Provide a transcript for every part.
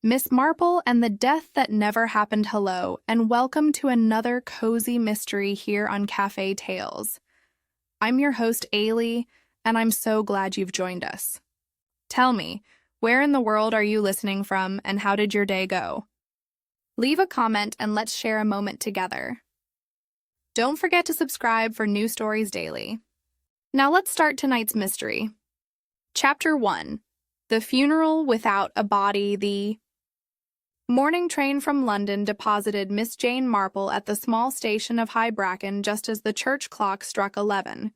Miss Marple and the Death That Never Happened. Hello, and welcome to another cozy mystery here on Cafe Tales. I'm your host, Ailey, and I'm so glad you've joined us. Tell me, where in the world are you listening from, and how did your day go? Leave a comment and let's share a moment together. Don't forget to subscribe for new stories daily. Now let's start tonight's mystery. Chapter 1. The Funeral Without a Body. The morning train from London deposited Miss Jane Marple at the small station of High Bracken just as the church clock struck 11.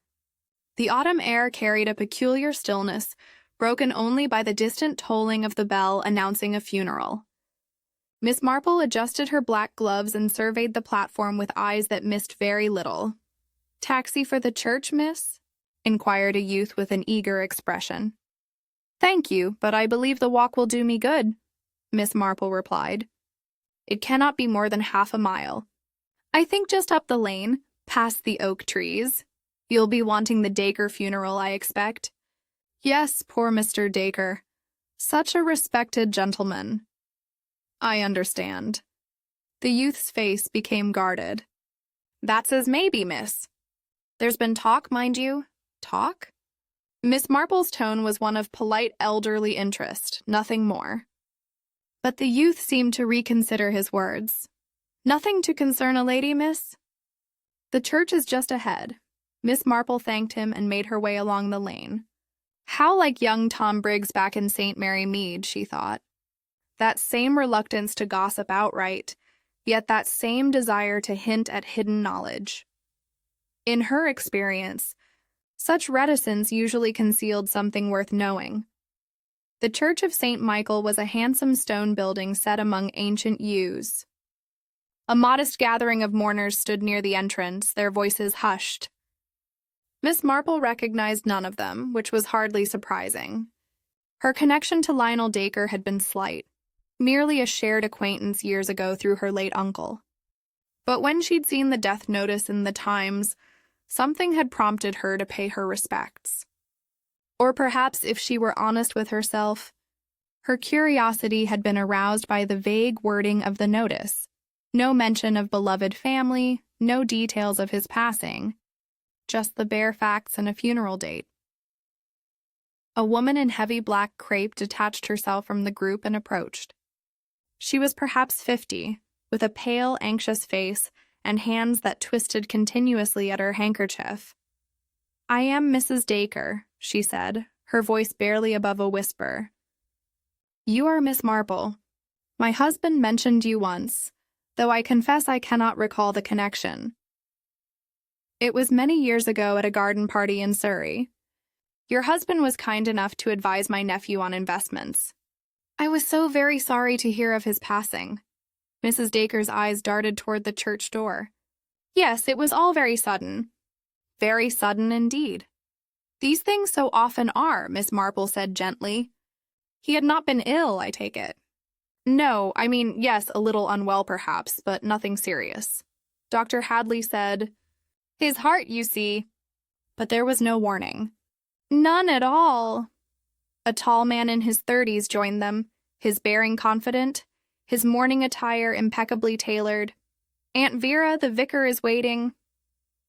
The autumn air carried a peculiar stillness, broken only by the distant tolling of the bell announcing a funeral. Miss Marple adjusted her black gloves and surveyed the platform with eyes that missed very little. "Taxi for the church, miss?" inquired a youth with an eager expression. "Thank you, but I believe the walk will do me good," Miss Marple replied. "It cannot be more than half a mile. I think just up the lane, past the oak trees. You'll be wanting the Dacre funeral, I expect." "Yes, poor Mr. Dacre. Such a respected gentleman." "I understand." The youth's face became guarded. "That's as may be, miss. There's been talk, mind you." "Talk?" Miss Marple's tone was one of polite elderly interest, nothing more. But the youth seemed to reconsider his words. "Nothing to concern a lady, miss?" "The church is just ahead." Miss Marple thanked him and made her way along the lane. How like young Tom Briggs back in St. Mary Mead, she thought. That same reluctance to gossip outright, yet that same desire to hint at hidden knowledge. In her experience, such reticence usually concealed something worth knowing. The Church of St. Michael was a handsome stone building set among ancient yews. A modest gathering of mourners stood near the entrance, their voices hushed. Miss Marple recognized none of them, which was hardly surprising. Her connection to Lionel Dacre had been slight, merely a shared acquaintance years ago through her late uncle. But when she'd seen the death notice in the Times, something had prompted her to pay her respects. Or perhaps, if she were honest with herself, her curiosity had been aroused by the vague wording of the notice. No mention of beloved family, no details of his passing, just the bare facts and a funeral date. A woman in heavy black crepe detached herself from the group and approached. She was perhaps 50, with a pale, anxious face and hands that twisted continuously at her handkerchief. "I am Mrs. Dacre," she said, her voice barely above a whisper. "You are Miss Marple. My husband mentioned you once, though I confess I cannot recall the connection. It was many years ago at a garden party in Surrey. Your husband was kind enough to advise my nephew on investments. I was so very sorry to hear of his passing." Mrs. Dacre's eyes darted toward the church door. "Yes, it was all very sudden." "Very sudden indeed." "These things so often are," Miss Marple said gently. "He had not been ill, I take it." "No, I mean, yes, a little unwell perhaps, but nothing serious. Dr. Hadley said, 'His heart, you see.'" But there was no warning. "None at all." A tall man in his 30s joined them, his bearing confident, his morning attire impeccably tailored. "Aunt Vera, the vicar is waiting."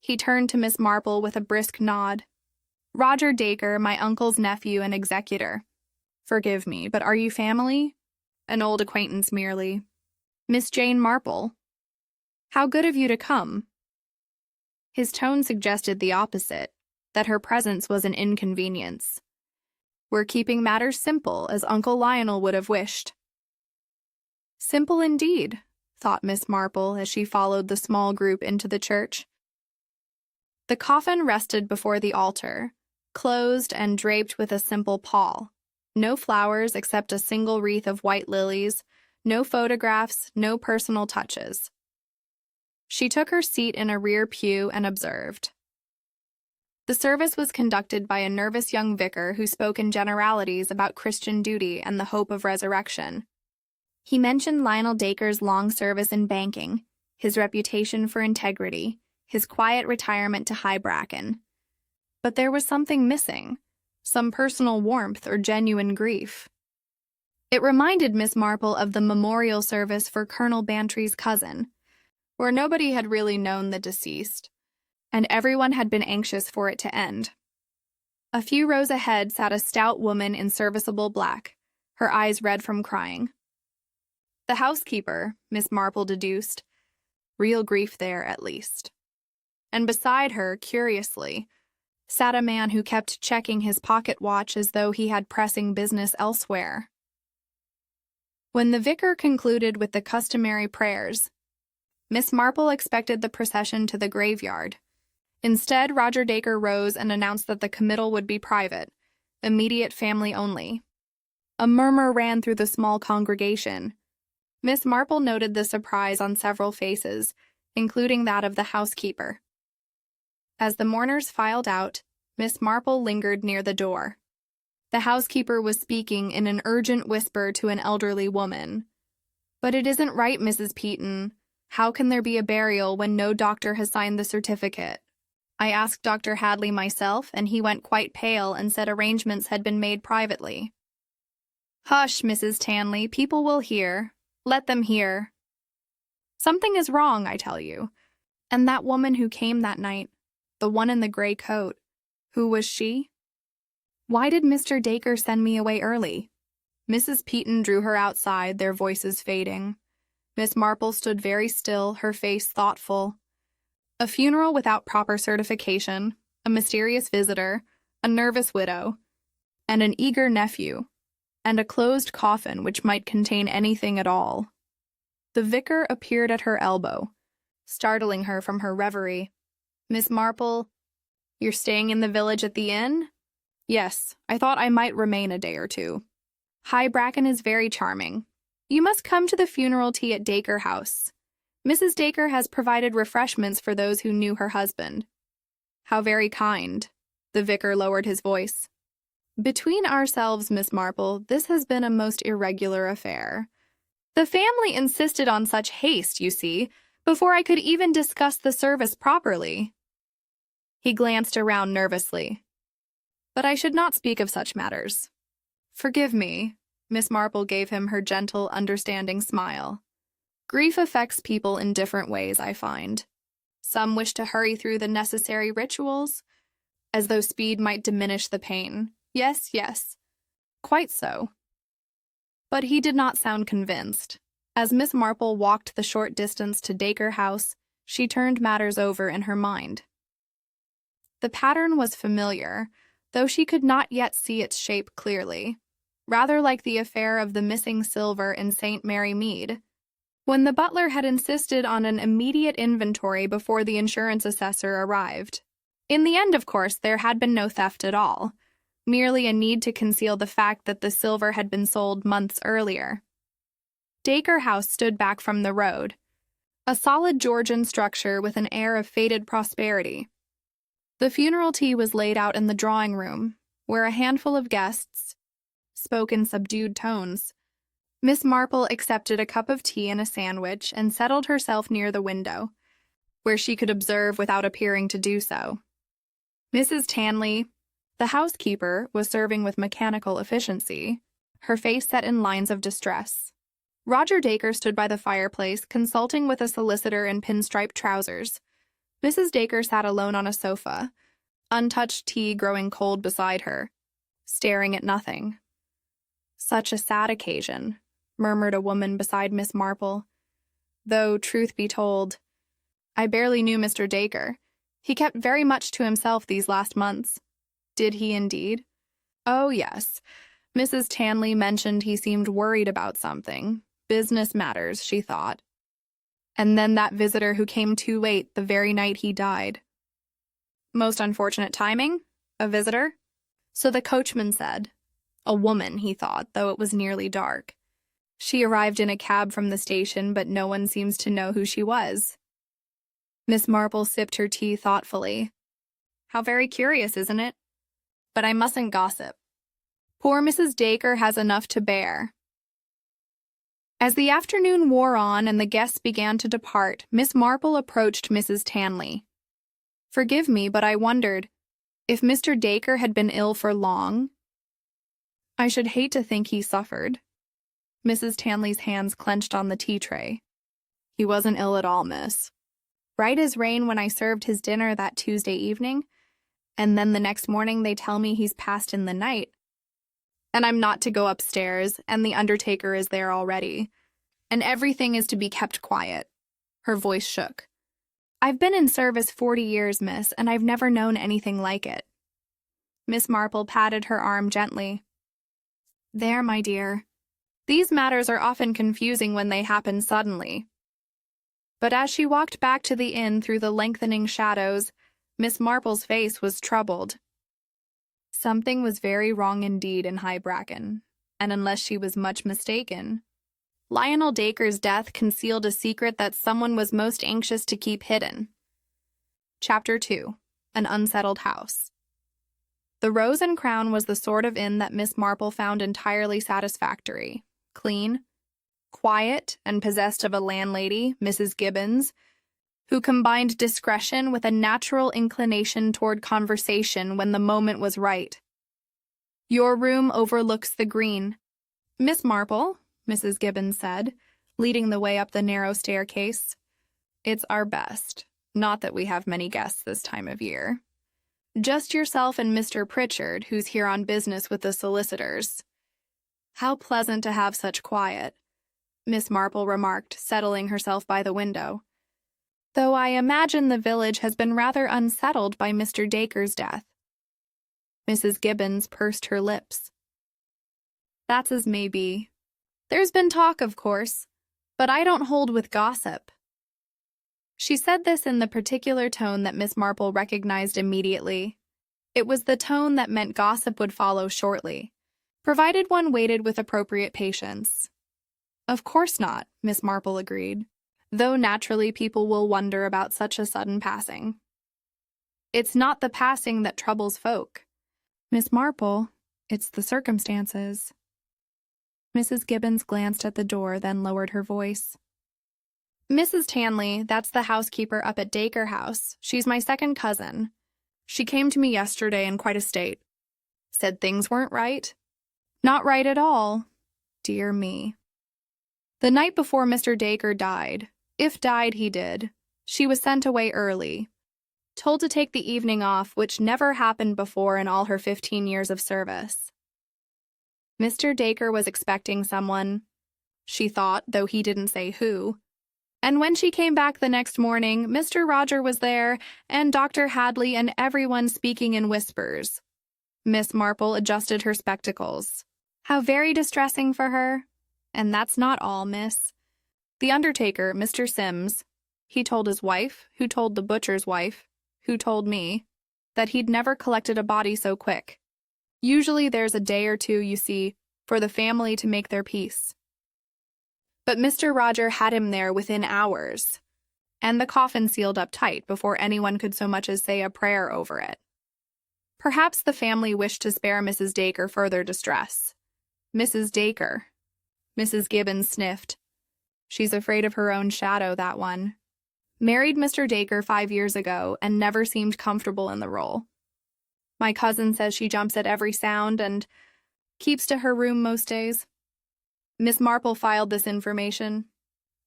He turned to Miss Marple with a brisk nod. "Roger Dacre, my uncle's nephew and executor." "Forgive me, but are you family?" "An old acquaintance merely." "Miss Jane Marple." "How good of you to come." His tone suggested the opposite, that her presence was an inconvenience. "We're keeping matters simple, as Uncle Lionel would have wished." Simple indeed, thought Miss Marple as she followed the small group into the church. The coffin rested before the altar, closed and draped with a simple pall. No flowers except a single wreath of white lilies, no photographs, no personal touches. She took her seat in a rear pew and observed. The service was conducted by a nervous young vicar who spoke in generalities about Christian duty and the hope of resurrection. He mentioned Lionel Dacre's long service in banking, his reputation for integrity, his quiet retirement to High Bracken. But there was something missing, some personal warmth or genuine grief. It reminded Miss Marple of the memorial service for Colonel Bantry's cousin, where nobody had really known the deceased, and everyone had been anxious for it to end. A few rows ahead sat a stout woman in serviceable black, her eyes red from crying. The housekeeper, Miss Marple deduced. Real grief there, at least. And beside her, curiously, sat a man who kept checking his pocket watch as though he had pressing business elsewhere. When the vicar concluded with the customary prayers, Miss Marple expected the procession to the graveyard. Instead, Roger Dacre rose and announced that the committal would be private, immediate family only. A murmur ran through the small congregation. Miss Marple noted the surprise on several faces, including that of the housekeeper. As the mourners filed out, Miss Marple lingered near the door. The housekeeper was speaking in an urgent whisper to an elderly woman. "But it isn't right, Mrs. Peaton. How can there be a burial when no doctor has signed the certificate? I asked Dr. Hadley myself, and he went quite pale and said arrangements had been made privately." "Hush, Mrs. Tanley, people will hear. Let them hear. Something is wrong, I tell you. And that woman who came that night, the one in the gray coat, who was she? Why did Mr. Dacre send me away early?" Mrs. Peaton drew her outside, their voices fading. Miss Marple stood very still, her face thoughtful. A funeral without proper certification, a mysterious visitor, a nervous widow, and an eager nephew, and a closed coffin which might contain anything at all. The vicar appeared at her elbow, startling her from her reverie. "Miss Marple, you're staying in the village at the inn?" "Yes, I thought I might remain a day or two. High Bracken is very charming. You must come to the funeral tea at Dacre House. Mrs. Dacre has provided refreshments for those who knew her husband." "How very kind." The vicar lowered his voice. "Between ourselves, Miss Marple, this has been a most irregular affair. The family insisted on such haste, you see, before I could even discuss the service properly." He glanced around nervously. "But I should not speak of such matters. Forgive me." Miss Marple gave him her gentle, understanding smile. "Grief affects people in different ways, I find. Some wish to hurry through the necessary rituals, as though speed might diminish the pain. Yes, yes. Quite so." But he did not sound convinced. As Miss Marple walked the short distance to Dacre House, she turned matters over in her mind. The pattern was familiar, though she could not yet see its shape clearly, rather like the affair of the missing silver in St. Mary Mead, when the butler had insisted on an immediate inventory before the insurance assessor arrived. In the end, of course, there had been no theft at all, merely a need to conceal the fact that the silver had been sold months earlier. Dacre House stood back from the road, a solid Georgian structure with an air of faded prosperity. The funeral tea was laid out in the drawing room, where a handful of guests spoke in subdued tones. Miss Marple accepted a cup of tea and a sandwich and settled herself near the window, where she could observe without appearing to do so. Mrs. Tanley, the housekeeper, was serving with mechanical efficiency, her face set in lines of distress. Roger Dacre stood by the fireplace, consulting with a solicitor in pinstripe trousers. Mrs. Dacre sat alone on a sofa, untouched tea growing cold beside her, staring at nothing. "Such a sad occasion," murmured a woman beside Miss Marple. "Though, truth be told, I barely knew Mr. Dacre. He kept very much to himself these last months." "Did he indeed?" "Oh, yes. Mrs. Tanley mentioned he seemed worried about something. Business matters, she thought. And then that visitor who came too late the very night he died." "Most unfortunate timing? A visitor?" "So the coachman said. A woman, he thought, though it was nearly dark. She arrived in a cab from the station, but no one seems to know who she was." Miss Marple sipped her tea thoughtfully. "How very curious, isn't it? But I mustn't gossip. Poor Mrs. Dacre has enough to bear." As the afternoon wore on and the guests began to depart, Miss Marple approached Mrs. Tanley. "Forgive me, but I wondered if Mr. Dacre had been ill for long. I should hate to think he suffered." Mrs. Tanley's hands clenched on the tea tray. He wasn't ill at all, miss. Right as rain when I served his dinner that Tuesday evening, and then the next morning they tell me he's passed in the night. And I'm not to go upstairs, and the undertaker is there already. And everything is to be kept quiet. Her voice shook. I've been in service 40 years, miss, and I've never known anything like it. Miss Marple patted her arm gently. There, my dear. These matters are often confusing when they happen suddenly. But as she walked back to the inn through the lengthening shadows, Miss Marple's face was troubled. Something was very wrong indeed in High Bracken, and unless she was much mistaken, Lionel Dacre's death concealed a secret that someone was most anxious to keep hidden. Chapter 2. An Unsettled House. The Rose and Crown was the sort of inn that Miss Marple found entirely satisfactory, clean, quiet, and possessed of a landlady, Mrs. Gibbons, who combined discretion with a natural inclination toward conversation when the moment was right. Your room overlooks the green. Miss Marple, Mrs. Gibbons said, leading the way up the narrow staircase. It's our best. Not that we have many guests this time of year. Just yourself and Mr. Pritchard, who's here on business with the solicitors. How pleasant to have such quiet, Miss Marple remarked, settling herself by the window. Though I imagine the village has been rather unsettled by Mr. Dacre's death. Mrs. Gibbons pursed her lips. That's as may be. There's been talk, of course, but I don't hold with gossip. She said this in the particular tone that Miss Marple recognized immediately. It was the tone that meant gossip would follow shortly, provided one waited with appropriate patience. Of course not, Miss Marple agreed, though naturally people will wonder about such a sudden passing. It's not the passing that troubles folk. Miss Marple, it's the circumstances. Mrs. Gibbons glanced at the door, then lowered her voice. Mrs. Tanley, that's the housekeeper up at Dacre House. She's my second cousin. She came to me yesterday in quite a state. Said things weren't right. Not right at all. Dear me. The night before Mr. Dacre died, if died he did, she was sent away early, told to take the evening off, which never happened before in all her 15 years of service. Mr. Dacre was expecting someone, she thought, though he didn't say who. And when she came back the next morning, Mr. Roger was there, and Dr. Hadley, and everyone speaking in whispers. Miss Marple adjusted her spectacles. How very distressing for her. And that's not all, miss. The undertaker, Mr. Sims, he told his wife, who told the butcher's wife, who told me, that he'd never collected a body so quick. Usually there's a day or two, you see, for the family to make their peace. But Mr. Roger had him there within hours, and the coffin sealed up tight before anyone could so much as say a prayer over it. Perhaps the family wished to spare Mrs. Dacre further distress. Mrs. Dacre. Mrs. Gibbons sniffed. She's afraid of her own shadow, that one. Married Mr. Dacre 5 years ago and never seemed comfortable in the role. My cousin says she jumps at every sound and keeps to her room most days. Miss Marple filed this information,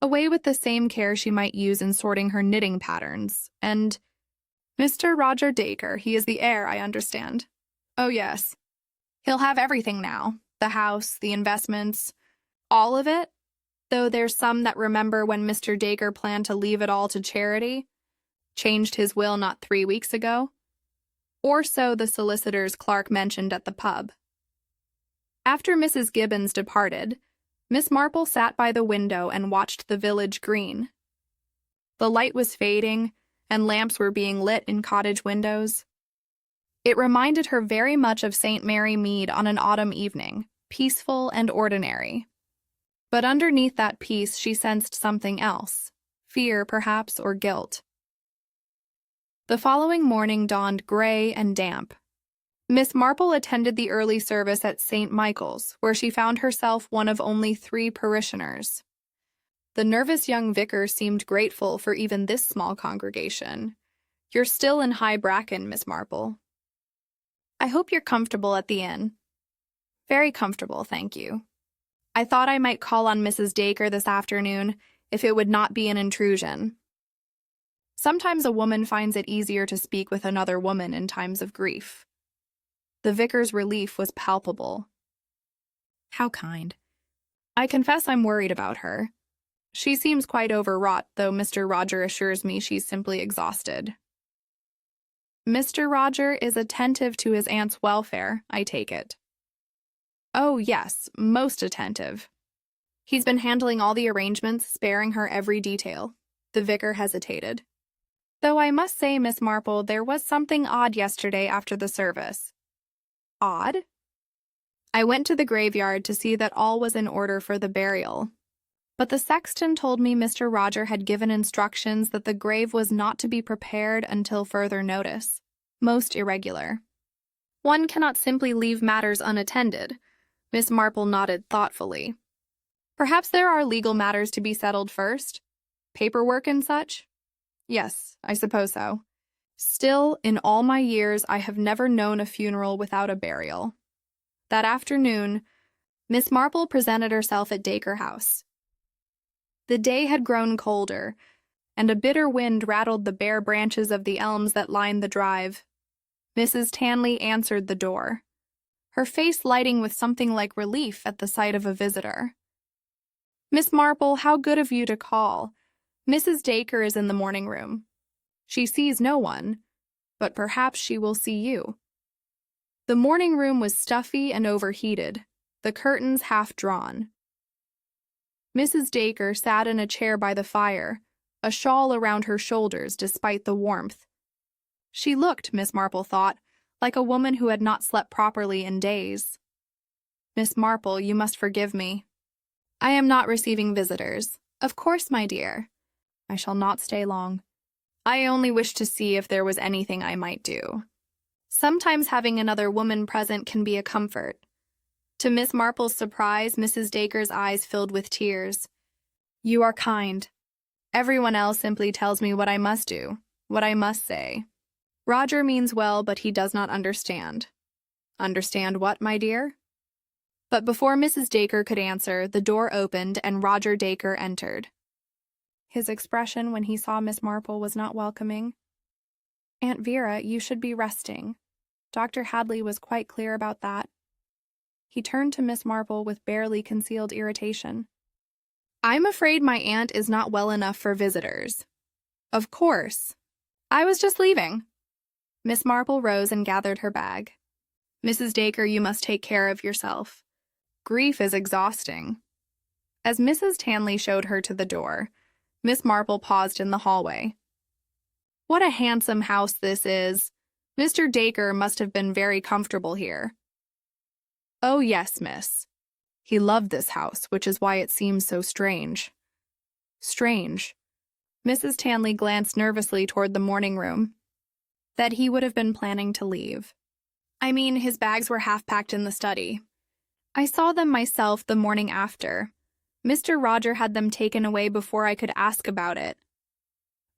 away with the same care she might use in sorting her knitting patterns, and Mr. Roger Dacre, he is the heir, I understand. Oh, yes. He'll have everything now, the house, the investments, all of it, though there's some that remember when Mr. Dacre planned to leave it all to charity, changed his will not 3 weeks ago. Or so the solicitor's clerk mentioned at the pub. After Mrs. Gibbons departed, Miss Marple sat by the window and watched the village green. The light was fading, and lamps were being lit in cottage windows. It reminded her very much of St. Mary Mead on an autumn evening, peaceful and ordinary. But underneath that peace she sensed something else, fear perhaps, or guilt. The following morning dawned gray and damp. Miss Marple attended the early service at St. Michael's, where she found herself one of only 3 parishioners. The nervous young vicar seemed grateful for even this small congregation. You're still in High Bracken, Miss Marple. I hope you're comfortable at the inn. Very comfortable, thank you. I thought I might call on Mrs. Dacre this afternoon if it would not be an intrusion. Sometimes a woman finds it easier to speak with another woman in times of grief. The vicar's relief was palpable. How kind. I confess I'm worried about her. She seems quite overwrought, though Mr. Roger assures me she's simply exhausted. Mr. Roger is attentive to his aunt's welfare, I take it. Oh, yes, most attentive. He's been handling all the arrangements, sparing her every detail. The vicar hesitated. Though I must say, Miss Marple, there was something odd yesterday after the service. Odd? I went to the graveyard to see that all was in order for the burial. But the sexton told me Mr. Roger had given instructions that the grave was not to be prepared until further notice. Most irregular. One cannot simply leave matters unattended. Miss Marple nodded thoughtfully. Perhaps there are legal matters to be settled first? Paperwork and such? Yes, I suppose so. Still, in all my years, I have never known a funeral without a burial. That afternoon, Miss Marple presented herself at Dacre House. The day had grown colder, and a bitter wind rattled the bare branches of the elms that lined the drive. Mrs. Tanley answered the door, her face lighting with something like relief at the sight of a visitor. Miss Marple, how good of you to call. Mrs. Dacre is in the morning room. She sees no one, but perhaps she will see you. The morning room was stuffy and overheated, the curtains half drawn. Mrs. Dacre sat in a chair by the fire, a shawl around her shoulders despite the warmth. She looked, Miss Marple thought, like a woman who had not slept properly in days. Miss Marple, you must forgive me. I am not receiving visitors. Of course, my dear. I shall not stay long. I only wished to see if there was anything I might do. Sometimes having another woman present can be a comfort. To Miss Marple's surprise, Mrs. Dacre's eyes filled with tears. You are kind. Everyone else simply tells me what I must do, what I must say. Roger means well, but he does not understand. Understand what, my dear? But before Mrs. Dacre could answer, the door opened and Roger Dacre entered. His expression when he saw Miss Marple was not welcoming. Aunt Vera, you should be resting. Dr. Hadley was quite clear about that. He turned to Miss Marple with barely concealed irritation. I'm afraid my aunt is not well enough for visitors. Of course. I was just leaving. Miss Marple rose and gathered her bag. Mrs. Dacre, you must take care of yourself. Grief is exhausting. As Mrs. Tanley showed her to the door, Miss Marple paused in the hallway. What a handsome house this is. Mr. Dacre must have been very comfortable here. Oh, yes, miss. He loved this house, which is why it seems so strange. Strange. Mrs. Tanley glanced nervously toward the morning room. That he would have been planning to leave. I mean, his bags were half packed in the study. I saw them myself the morning after. Mr. Roger had them taken away before I could ask about it.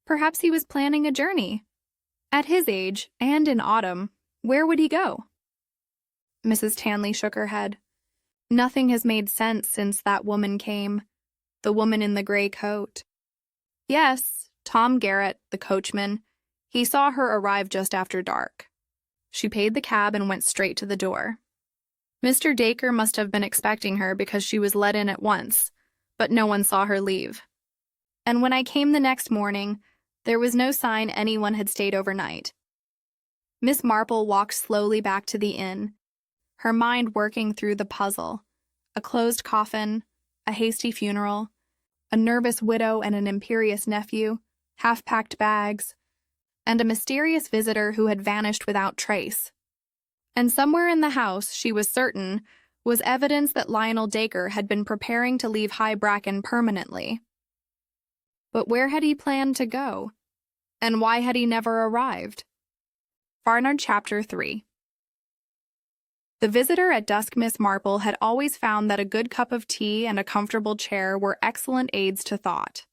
Perhaps he was planning a journey. At his age, and in autumn, where would he go? Mrs. Tanley shook her head. Nothing has made sense since that woman came. The woman in the gray coat. Yes, Tom Garrett, the coachman. He saw her arrive just after dark. She paid the cab and went straight to the door. Mr. Dacre must have been expecting her because she was let in at once, but no one saw her leave. And when I came the next morning, there was no sign anyone had stayed overnight. Miss Marple walked slowly back to the inn, her mind working through the puzzle. A closed coffin, a hasty funeral, a nervous widow and an imperious nephew, half-packed bags, and a mysterious visitor who had vanished without trace. And somewhere in the house, she was certain, was evidence that Lionel Dacre had been preparing to leave High Bracken permanently. But where had he planned to go? And why had he never arrived? Barnard Chapter 3. The visitor at dusk Miss Marple had always found that a good cup of tea and a comfortable chair were excellent aids to thought.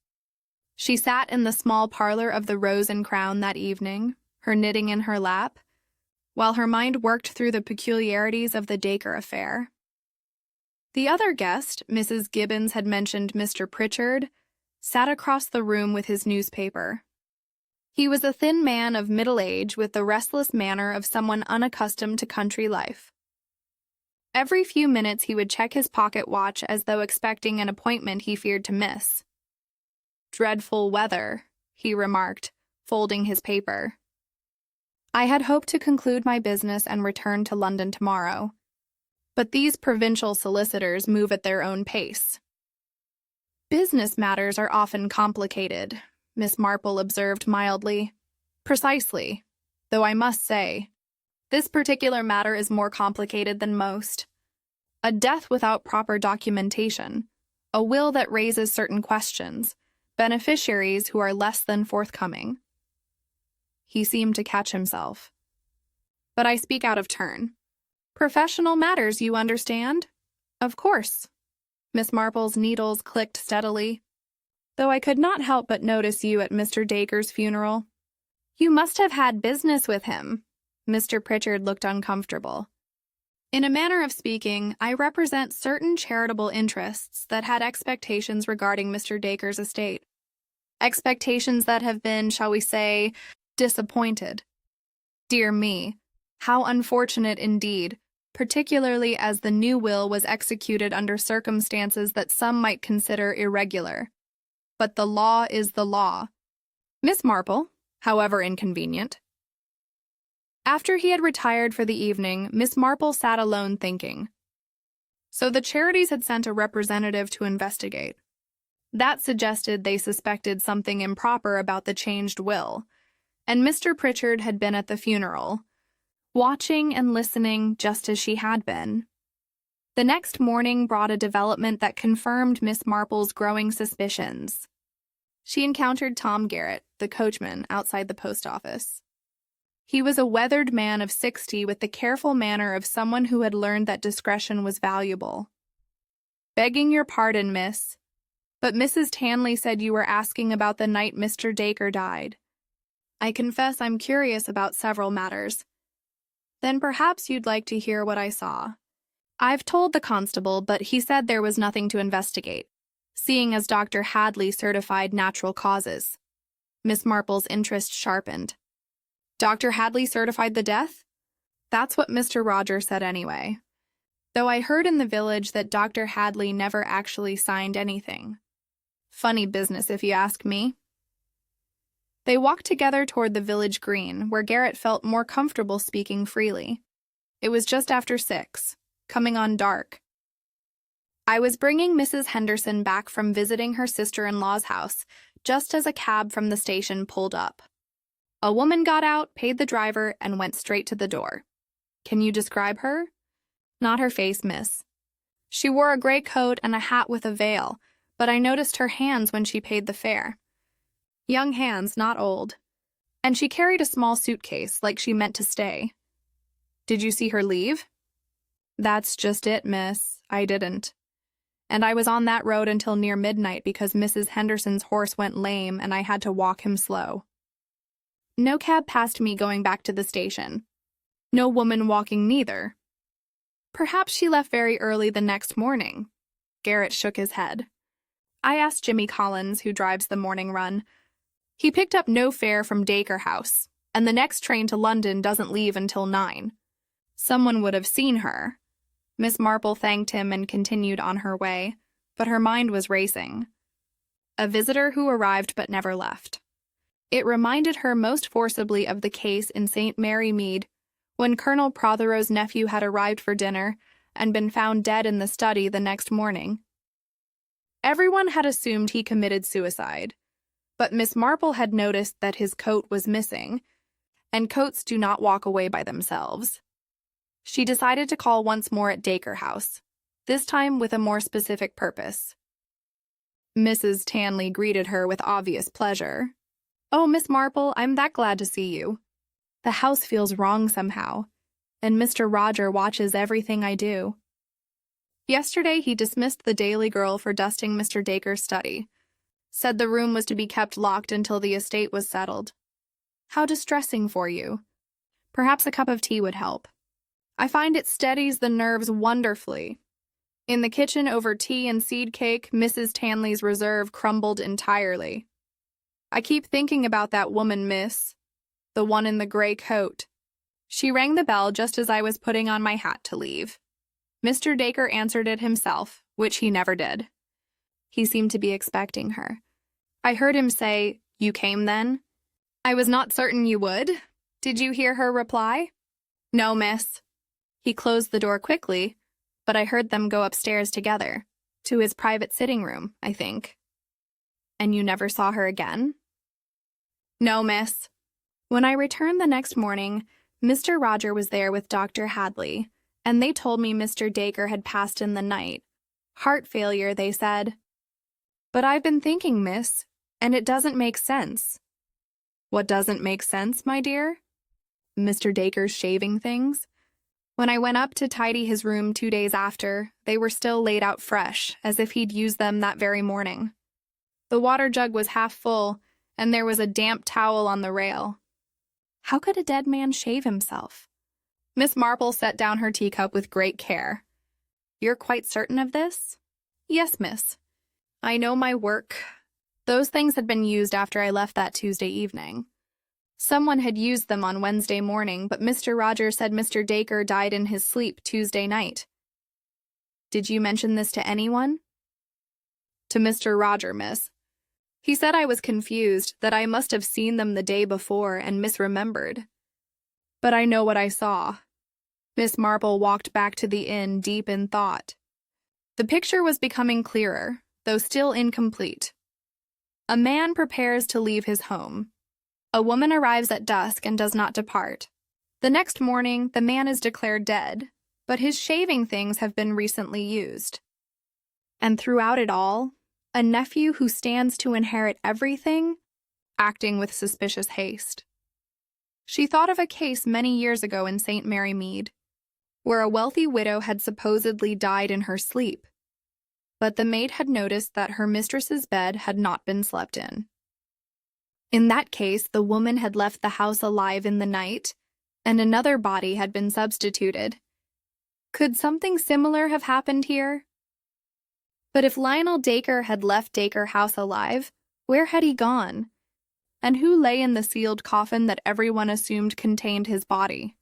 She sat in the small parlor of the Rose and Crown that evening, her knitting in her lap, while her mind worked through the peculiarities of the Dacre affair. The other guest, Mrs. Gibbons had mentioned Mr. Pritchard, sat across the room with his newspaper. He was a thin man of middle age with the restless manner of someone unaccustomed to country life. Every few minutes he would check his pocket watch as though expecting an appointment he feared to miss. "Dreadful weather," he remarked, folding his paper. "I had hoped to conclude my business and return to London tomorrow. But these provincial solicitors move at their own pace." "Business matters are often complicated," Miss Marple observed mildly. "Precisely, though I must say, this particular matter is more complicated than most. A death without proper documentation, a will that raises certain questions, beneficiaries who are less than forthcoming." He seemed to catch himself. "But I speak out of turn. Professional matters, you understand?" "Of course." Miss Marple's needles clicked steadily. "Though I could not help but notice you at Mr. Dacre's funeral. You must have had business with him." Mr. Pritchard looked uncomfortable. "In a manner of speaking, I represent certain charitable interests that had expectations regarding Mr. Dacre's estate. Expectations that have been, shall we say, disappointed. Dear me, how unfortunate indeed, particularly as the new will was executed under circumstances that some might consider irregular. But the law is the law. Miss Marple, however inconvenient." After he had retired for the evening, Miss Marple sat alone thinking. So the charities had sent a representative to investigate. That suggested they suspected something improper about the changed will, and Mr. Pritchard had been at the funeral, watching and listening just as she had been. The next morning brought a development that confirmed Miss Marple's growing suspicions. She encountered Tom Garrett, the coachman, outside the post office. He was a weathered man of 60 with the careful manner of someone who had learned that discretion was valuable. "Begging your pardon, miss, but Mrs. Tanley said you were asking about the night Mr. Dacre died. I confess I'm curious about several matters. Then perhaps you'd like to hear what I saw. I've told the constable, but he said there was nothing to investigate, seeing as Dr. Hadley certified natural causes." Miss Marple's interest sharpened. "Dr. Hadley certified the death?" "That's what Mr. Roger said anyway. Though I heard in the village that Dr. Hadley never actually signed anything. Funny business, if you ask me." They walked together toward the village green, where Garrett felt more comfortable speaking freely. It was just after 6, coming on dark. "I was bringing Mrs. Henderson back from visiting her sister-in-law's house, just as a cab from the station pulled up. A woman got out, paid the driver, and went straight to the door. Can you describe her?" "Not her face, miss. She wore a gray coat and a hat with a veil, but I noticed her hands when she paid the fare. Young hands, not old. And she carried a small suitcase, like she meant to stay." "Did you see her leave?" "That's just it, miss. I didn't. And I was on that road until near midnight because Mrs. Henderson's horse went lame and I had to walk him slow. No cab passed me going back to the station. No woman walking neither. Perhaps she left very early the next morning." Garrett shook his head. "I asked Jimmy Collins, who drives the morning run. He picked up no fare from Dacre House, and the next train to London doesn't leave until 9. Someone would have seen her." Miss Marple thanked him and continued on her way, but her mind was racing. A visitor who arrived but never left. It reminded her most forcibly of the case in St. Mary Mead, when Colonel Prothero's nephew had arrived for dinner and been found dead in the study the next morning. Everyone had assumed he committed suicide, but Miss Marple had noticed that his coat was missing, and coats do not walk away by themselves. She decided to call once more at Dacre House, this time with a more specific purpose. Mrs. Tanley greeted her with obvious pleasure. "Oh, Miss Marple, I'm that glad to see you. The house feels wrong somehow, and Mr. Roger watches everything I do. Yesterday he dismissed the Daily Girl for dusting Mr. Dacre's study. Said the room was to be kept locked until the estate was settled. How distressing for you. Perhaps a cup of tea would help. I find it steadies the nerves wonderfully. In the kitchen over tea and seed cake, Mrs. Tanley's reserve crumbled entirely. "I keep thinking about that woman, miss. The one in the gray coat." She rang the bell just as I was putting on my hat to leave. Mr. Dacre answered it himself, which he never did. He seemed to be expecting her. I heard him say, "You came then?" "I was not certain you would. Did you hear her reply?" "No, miss." He closed the door quickly, but I heard them go upstairs together, to his private sitting room, I think. "And you never saw her again?" "No, miss." When I returned the next morning, Mr. Roger was there with Dr. Hadley, and they told me Mr. Dacre had passed in the night. Heart failure, they said. "But I've been thinking, miss, and it doesn't make sense." "What doesn't make sense, my dear?" "Mr. Dacre's shaving things. When I went up to tidy his room 2 days after, they were still laid out fresh, as if he'd used them that very morning. The water jug was half full, and there was a damp towel on the rail. How could a dead man shave himself?" Miss Marple set down her teacup with great care. "You're quite certain of this?" "Yes, miss. I know my work." Those things had been used after I left that Tuesday evening. Someone had used them on Wednesday morning, but Mr. Roger said Mr. Dacre died in his sleep Tuesday night. "Did you mention this to anyone?" "To Mr. Roger, miss. He said I was confused, that I must have seen them the day before and misremembered. But I know what I saw." Miss Marple walked back to the inn deep in thought. The picture was becoming clearer, though still incomplete. A man prepares to leave his home. A woman arrives at dusk and does not depart. The next morning, the man is declared dead, but his shaving things have been recently used. And throughout it all, a nephew who stands to inherit everything, acting with suspicious haste. She thought of a case many years ago in St. Mary Mead, where a wealthy widow had supposedly died in her sleep, but the maid had noticed that her mistress's bed had not been slept in. In that case, the woman had left the house alive in the night, and another body had been substituted. Could something similar have happened here? But if Lionel Dacre had left Dacre House alive, where had he gone? And who lay in the sealed coffin that everyone assumed contained his body?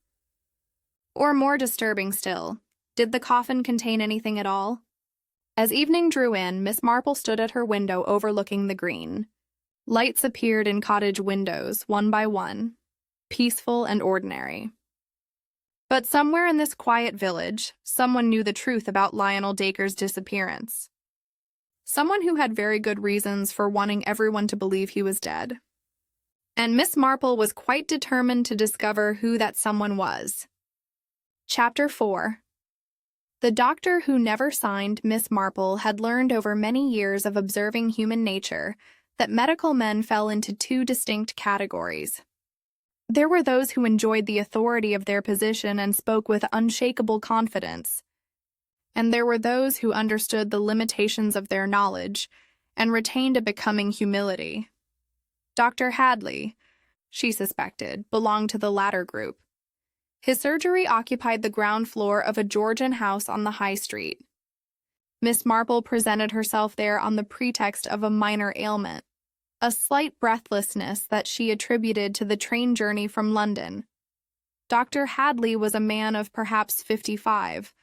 Or more disturbing still, did the coffin contain anything at all? As evening drew in, Miss Marple stood at her window overlooking the green. Lights appeared in cottage windows, one by one, peaceful and ordinary. But somewhere in this quiet village, someone knew the truth about Lionel Dacre's disappearance. Someone who had very good reasons for wanting everyone to believe he was dead. And Miss Marple was quite determined to discover who that someone was. Chapter 4. The doctor who never signed Miss Marple had learned over many years of observing human nature that medical men fell into two distinct categories. There were those who enjoyed the authority of their position and spoke with unshakable confidence, and there were those who understood the limitations of their knowledge and retained a becoming humility. Dr. Hadley, she suspected, belonged to the latter group. His surgery occupied the ground floor of a Georgian house on the High Street. Miss Marple presented herself there on the pretext of a minor ailment, a slight breathlessness that she attributed to the train journey from London. Dr. Hadley was a man of perhaps 55,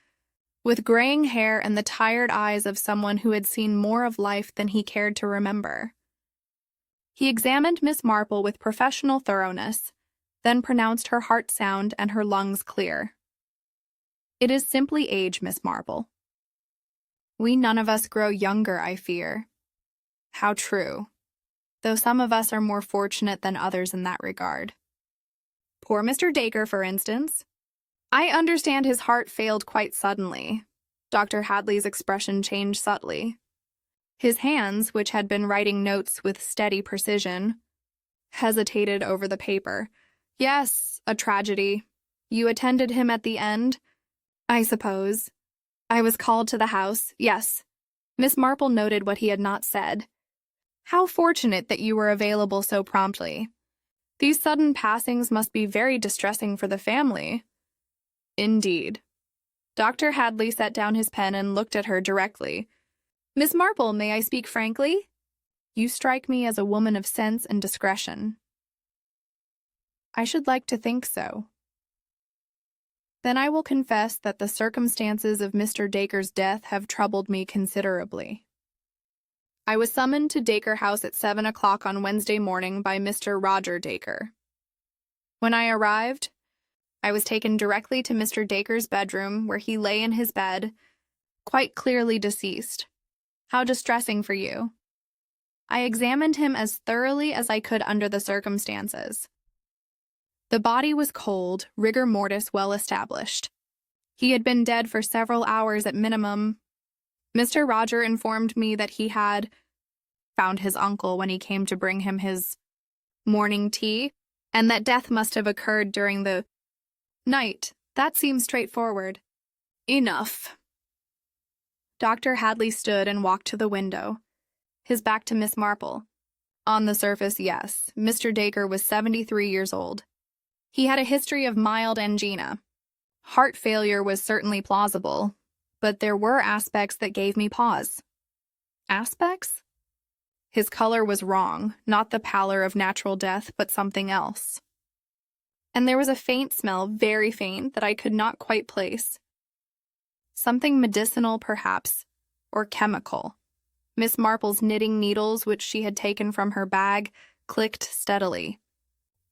with graying hair and the tired eyes of someone who had seen more of life than he cared to remember. He examined Miss Marple with professional thoroughness, then pronounced her heart sound and her lungs clear. "It is simply age, Miss Marple. We none of us grow younger, I fear." How true, though some of us are more fortunate than others in that regard. Poor Mr. Dacre, for instance. I understand his heart failed quite suddenly. Dr. Hadley's expression changed subtly. His hands, which had been writing notes with steady precision, hesitated over the paper. "Yes, a tragedy. You attended him at the end, I suppose." "I was called to the house, yes." Miss Marple noted what he had not said. "How fortunate that you were available so promptly. These sudden passings must be very distressing for the family." "Indeed." Dr. Hadley set down his pen and looked at her directly. Miss Marple, may I speak frankly? You strike me as a woman of sense and discretion. I should like to think so. Then I will confess that the circumstances of Mr. Dacre's death have troubled me considerably. I was summoned to Dacre House at 7 o'clock on Wednesday morning by Mr. Roger Dacre. When I arrived, I was taken directly to Mr. Dacre's bedroom, where he lay in his bed, quite clearly deceased. How distressing for you. I examined him as thoroughly as I could under the circumstances. The body was cold, rigor mortis well established. He had been dead for several hours at minimum. Mr. Roger informed me that he had found his uncle when he came to bring him his morning tea, and that death must have occurred during the night. That seems straightforward. Enough. Dr. Hadley stood and walked to the window, his back to Miss Marple. On the surface, yes, Mr. Dacre was 73 years old. He had a history of mild angina. Heart failure was certainly plausible, but there were aspects that gave me pause. Aspects? His color was wrong, not the pallor of natural death, but something else. And there was a faint smell, very faint, that I could not quite place. Something medicinal, perhaps, or chemical. Miss Marple's knitting needles, which she had taken from her bag, clicked steadily.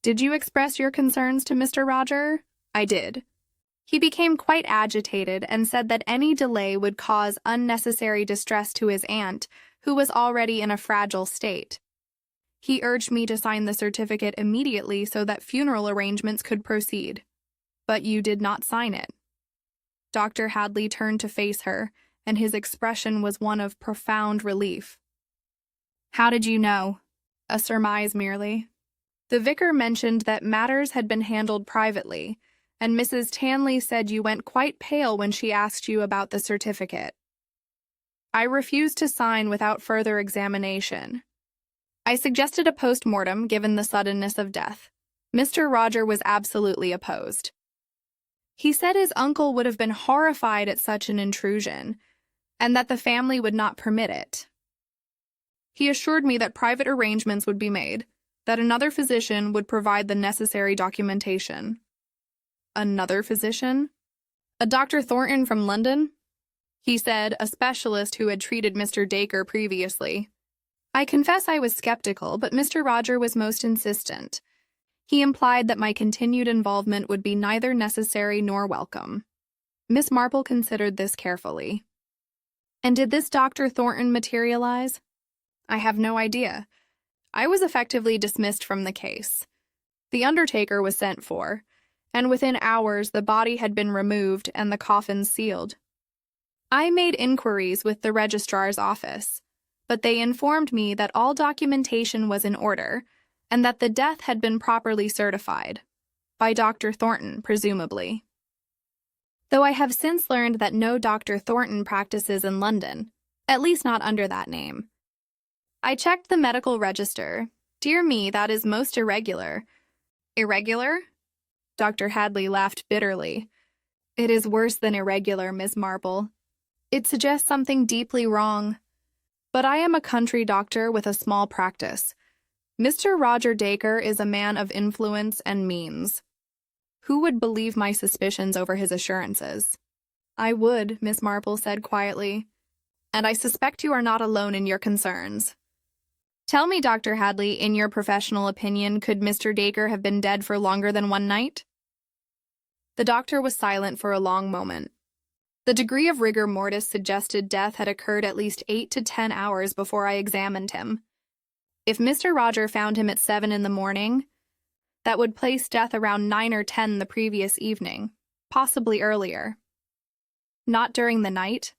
Did you express your concerns to Mr. Roger? I did. He became quite agitated and said that any delay would cause unnecessary distress to his aunt, who was already in a fragile state. He urged me to sign the certificate immediately so that funeral arrangements could proceed. But you did not sign it. Dr. Hadley turned to face her, and his expression was one of profound relief. How did you know? A surmise merely. The vicar mentioned that matters had been handled privately, and Mrs. Tanley said you went quite pale when she asked you about the certificate. I refused to sign without further examination. I suggested a post-mortem given the suddenness of death. Mr. Roger was absolutely opposed. He said his uncle would have been horrified at such an intrusion, and that the family would not permit it. He assured me that private arrangements would be made, that another physician would provide the necessary documentation. Another physician? A Dr. Thornton from London? He said, a specialist who had treated Mr. Dacre previously. I confess I was skeptical, but Mr. Roger was most insistent. He implied that my continued involvement would be neither necessary nor welcome. Miss Marple considered this carefully. And did this Dr. Thornton materialize? I have no idea. I was effectively dismissed from the case. The undertaker was sent for, and within hours the body had been removed and the coffin sealed. I made inquiries with the registrar's office, but they informed me that all documentation was in order and that the death had been properly certified, by Dr. Thornton, presumably. Though I have since learned that no Dr. Thornton practices in London, at least not under that name. I checked the medical register. Dear me, that is most irregular. Irregular? Dr. Hadley laughed bitterly. It is worse than irregular, Miss Marple. It suggests something deeply wrong. But I am a country doctor with a small practice. Mr. Roger Dacre is a man of influence and means. Who would believe my suspicions over his assurances? I would, Miss Marple said quietly. And I suspect you are not alone in your concerns. Tell me, Dr. Hadley, in your professional opinion, could Mr. Dacre have been dead for longer than one night? The doctor was silent for a long moment. The degree of rigor mortis suggested death had occurred at least 8 to 10 hours before I examined him. If Mr. Roger found him at 7 in the morning, that would place death around 9 or 10 the previous evening, possibly earlier. Not during the night?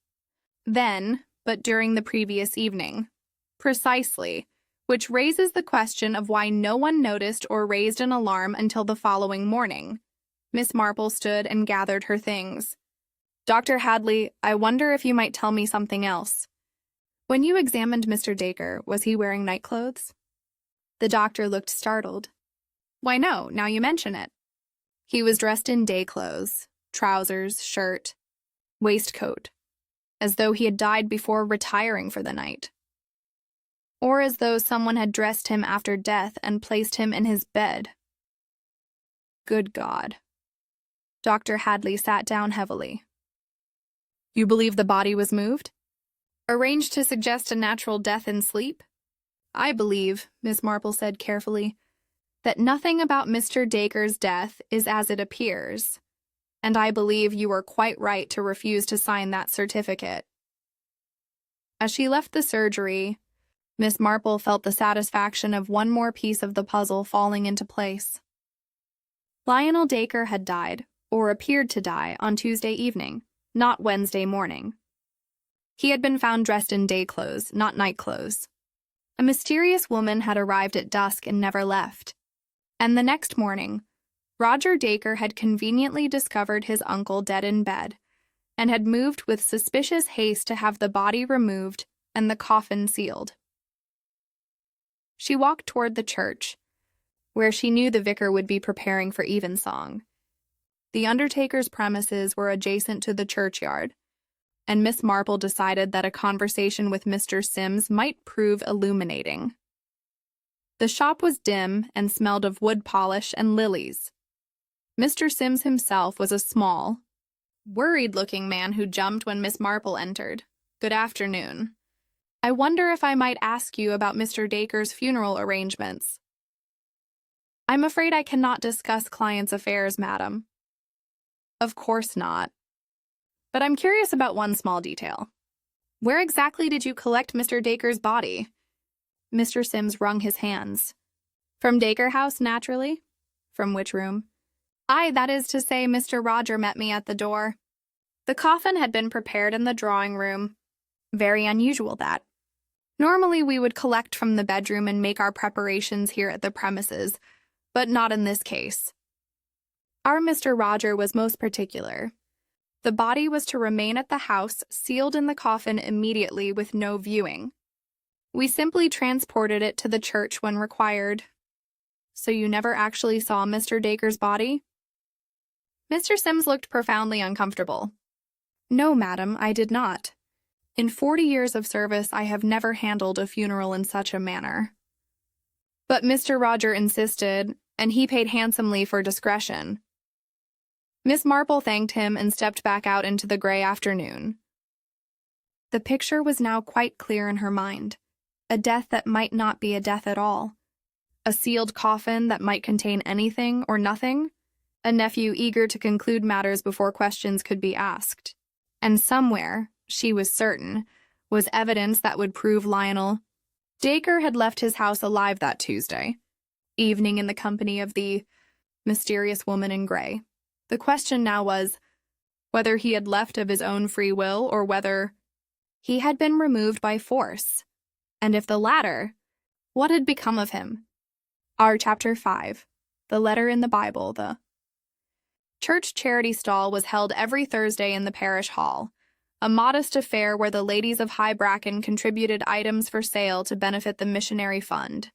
Then, but during the previous evening. Precisely, which raises the question of why no one noticed or raised an alarm until the following morning. Miss Marple stood and gathered her things. Dr. Hadley, I wonder if you might tell me something else. When you examined Mr. Dacre, was he wearing nightclothes? The doctor looked startled. Why no, now you mention it. He was dressed in day clothes, trousers, shirt. waistcoat, as though he had died before retiring for the night, or as though someone had dressed him after death and placed him in his bed. Good God. Dr. Hadley sat down heavily. You believe the body was moved? Arranged to suggest a natural death in sleep? I believe, Miss Marple said carefully, that nothing about Mr. Dacre's death is as it appears, and I believe you were quite right to refuse to sign that certificate. As she left the surgery, Miss Marple felt the satisfaction of one more piece of the puzzle falling into place. Lionel Dacre had died, or appeared to die, on Tuesday evening, not Wednesday morning. He had been found dressed in day clothes, not night clothes. A mysterious woman had arrived at dusk and never left. And the next morning, Roger Dacre had conveniently discovered his uncle dead in bed, and had moved with suspicious haste to have the body removed and the coffin sealed. She walked toward the church, where she knew the vicar would be preparing for evensong. The undertaker's premises were adjacent to the churchyard, and Miss Marple decided that a conversation with Mr. Sims might prove illuminating. The shop was dim and smelled of wood polish and lilies. Mr. Sims himself was a small, worried-looking man who jumped when Miss Marple entered. Good afternoon. I wonder if I might ask you about Mr. Dacre's funeral arrangements. I'm afraid I cannot discuss clients' affairs, madam. Of course not. But I'm curious about one small detail. Where exactly did you collect Mr. Dacre's body? Mr. Sims wrung his hands. From Dacre House, naturally. From which room? That is to say, Mr. Roger met me at the door. The coffin had been prepared in the drawing room. Very unusual, that. Normally we would collect from the bedroom and make our preparations here at the premises, but not in this case. Our Mr. Roger was most particular. The body was to remain at the house, sealed in the coffin immediately with no viewing. We simply transported it to the church when required. So you never actually saw Mr. Dacre's body? Mr. Sims looked profoundly uncomfortable. No, madam, I did not. In 40 years of service, I have never handled a funeral in such a manner. But Mr. Roger insisted, and he paid handsomely for discretion. Miss Marple thanked him and stepped back out into the gray afternoon. The picture was now quite clear in her mind. A death that might not be a death at all. A sealed coffin that might contain anything or nothing. A nephew eager to conclude matters before questions could be asked. And somewhere, she was certain, was evidence that would prove Lionel Dacre had left his house alive that Tuesday evening in the company of the mysterious woman in gray. The question now was whether he had left of his own free will or whether he had been removed by force. And if the latter, what had become of him? Our Chapter 5, The Letter in the Bible, the church charity stall was held every Thursday in the parish hall, a modest affair where the ladies of High Bracken contributed items for sale to benefit the missionary fund.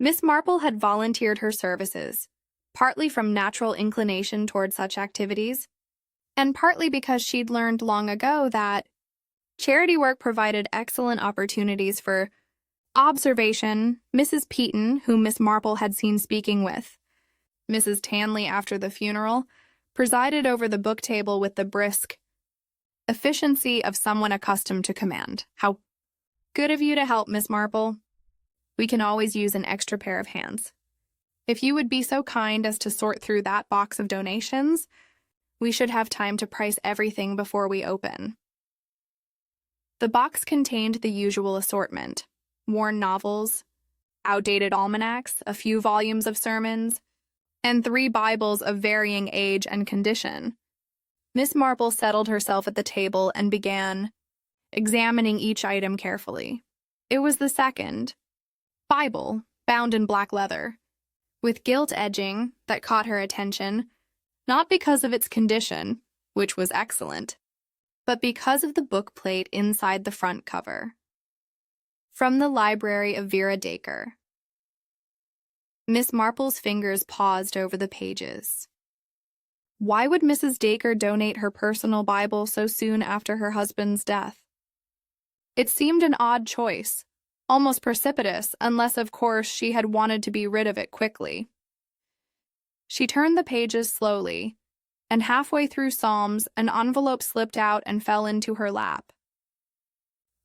Miss Marple had volunteered her services, partly from natural inclination toward such activities, and partly because she'd learned long ago that charity work provided excellent opportunities for observation. Mrs. Peaton, whom Miss Marple had seen speaking with Mrs. Tanley after the funeral, presided over the book table with the brisk efficiency of someone accustomed to command. How good of you to help, Miss Marple. We can always use an extra pair of hands. If you would be so kind as to sort through that box of donations, we should have time to price everything before we open. The box contained the usual assortment: worn novels, outdated almanacs, a few volumes of sermons, and 3 Bibles of varying age and condition. Miss Marple settled herself at the table and began examining each item carefully. It was the second Bible, bound in black leather, with gilt edging, that caught her attention, not because of its condition, which was excellent, but because of the book plate inside the front cover. From the Library of Vera Dacre. Miss Marple's fingers paused over the pages. Why would Mrs. Dacre donate her personal Bible so soon after her husband's death? It seemed an odd choice, almost precipitous, unless, of course, she had wanted to be rid of it quickly. She turned the pages slowly, and halfway through Psalms, an envelope slipped out and fell into her lap.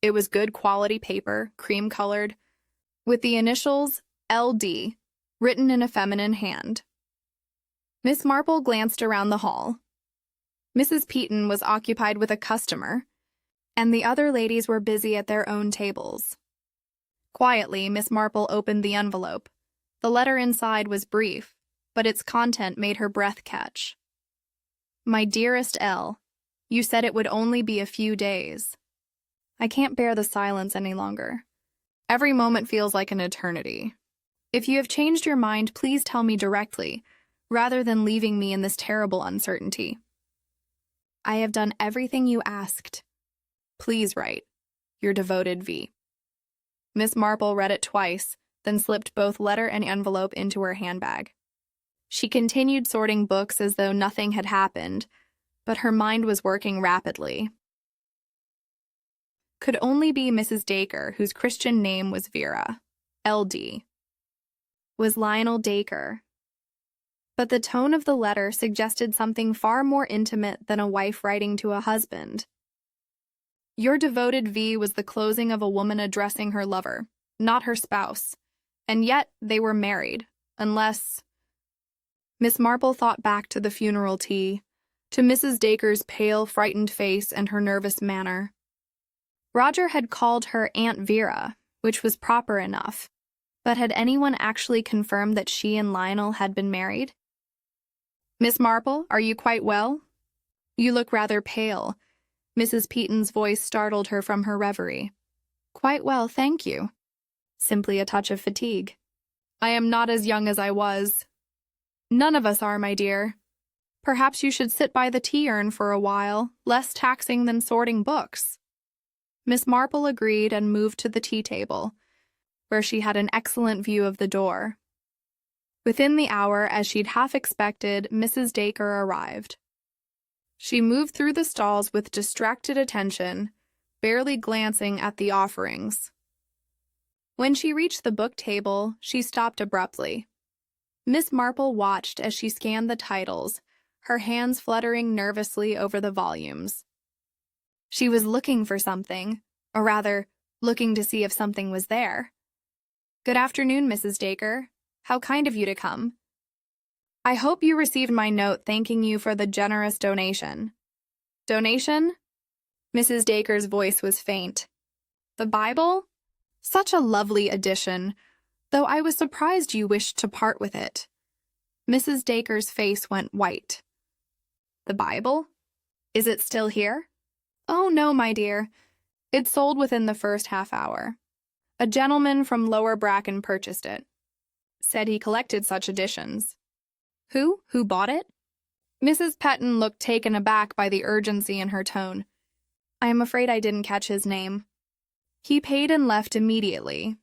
It was good quality paper, cream-colored, with the initials LD written in a feminine hand. Miss Marple glanced around the hall. Mrs. Peaton was occupied with a customer, and the other ladies were busy at their own tables. Quietly, Miss Marple opened the envelope. The letter inside was brief, but its content made her breath catch. My dearest Elle, you said it would only be a few days. I can't bear the silence any longer. Every moment feels like an eternity. If you have changed your mind, please tell me directly, rather than leaving me in this terrible uncertainty. I have done everything you asked. Please write. Your devoted V. Miss Marple read it twice, then slipped both letter and envelope into her handbag. She continued sorting books as though nothing had happened, but her mind was working rapidly. Could only be Mrs. Dacre, whose Christian name was Vera. LD. Was Lionel Dacre. But the tone of the letter suggested something far more intimate than a wife writing to a husband. Your devoted V was the closing of a woman addressing her lover, not her spouse, and yet they were married, unless... Miss Marple thought back to the funeral tea, to Mrs. Dacre's pale, frightened face and her nervous manner. Roger had called her Aunt Vera, which was proper enough, but had anyone actually confirmed that she and Lionel had been married? Miss Marple, are you quite well? You look rather pale. Mrs. Peaton's voice startled her from her reverie. Quite well, thank you. Simply a touch of fatigue. I am not as young as I was. None of us are, my dear. Perhaps you should sit by the tea urn for a while, less taxing than sorting books. Miss Marple agreed and moved to the tea table, where she had an excellent view of the door. Within the hour, as she'd half expected, Mrs. Dacre arrived. She moved through the stalls with distracted attention, barely glancing at the offerings. When she reached the book table, she stopped abruptly. Miss Marple watched as she scanned the titles, her hands fluttering nervously over the volumes. She was looking for something, or rather, looking to see if something was there. Good afternoon, Mrs. Dacre. How kind of you to come. I hope you received my note thanking you for the generous donation. Donation? Mrs. Dacre's voice was faint. The Bible? Such a lovely addition, though I was surprised you wished to part with it. Mrs. Dacre's face went white. The Bible? Is it still here? Oh, no, my dear. It sold within the first half hour. A gentleman from Lower Bracken purchased it. Said he collected such editions. Who? Who bought it? Mrs. Peaton looked taken aback by the urgency in her tone. I am afraid I didn't catch his name. He paid and left immediately.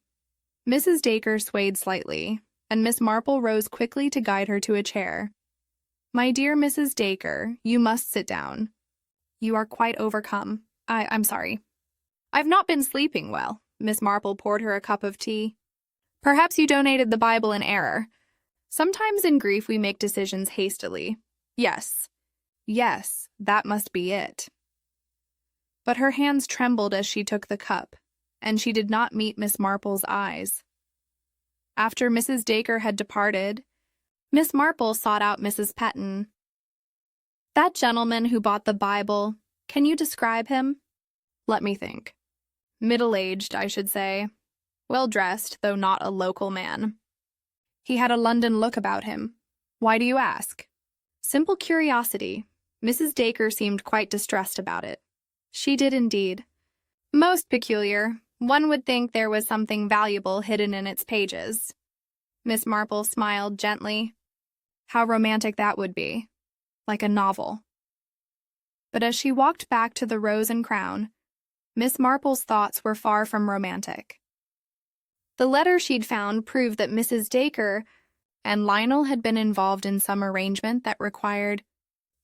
Mrs. Dacre swayed slightly, and Miss Marple rose quickly to guide her to a chair. My dear Mrs. Dacre, you must sit down. You are quite overcome. I'm sorry. I've not been sleeping well. Miss Marple poured her a cup of tea. Perhaps you donated the Bible in error. Sometimes in grief we make decisions hastily. Yes, that must be it. But her hands trembled as she took the cup, and she did not meet Miss Marple's eyes. After Mrs. Dacre had departed, Miss Marple sought out Mrs. Peaton. That gentleman who bought the Bible, can you describe him? Let me think. Middle-aged, I should say. Well-dressed, though not a local man. He had a London look about him. Why do you ask? Simple curiosity. Mrs. Dacre seemed quite distressed about it. She did indeed. Most peculiar. One would think there was something valuable hidden in its pages. Miss Marple smiled gently. How romantic that would be. Like a novel. But as she walked back to the Rose and Crown, Miss Marple's thoughts were far from romantic. The letter she'd found proved that Mrs. Dacre and Lionel had been involved in some arrangement that required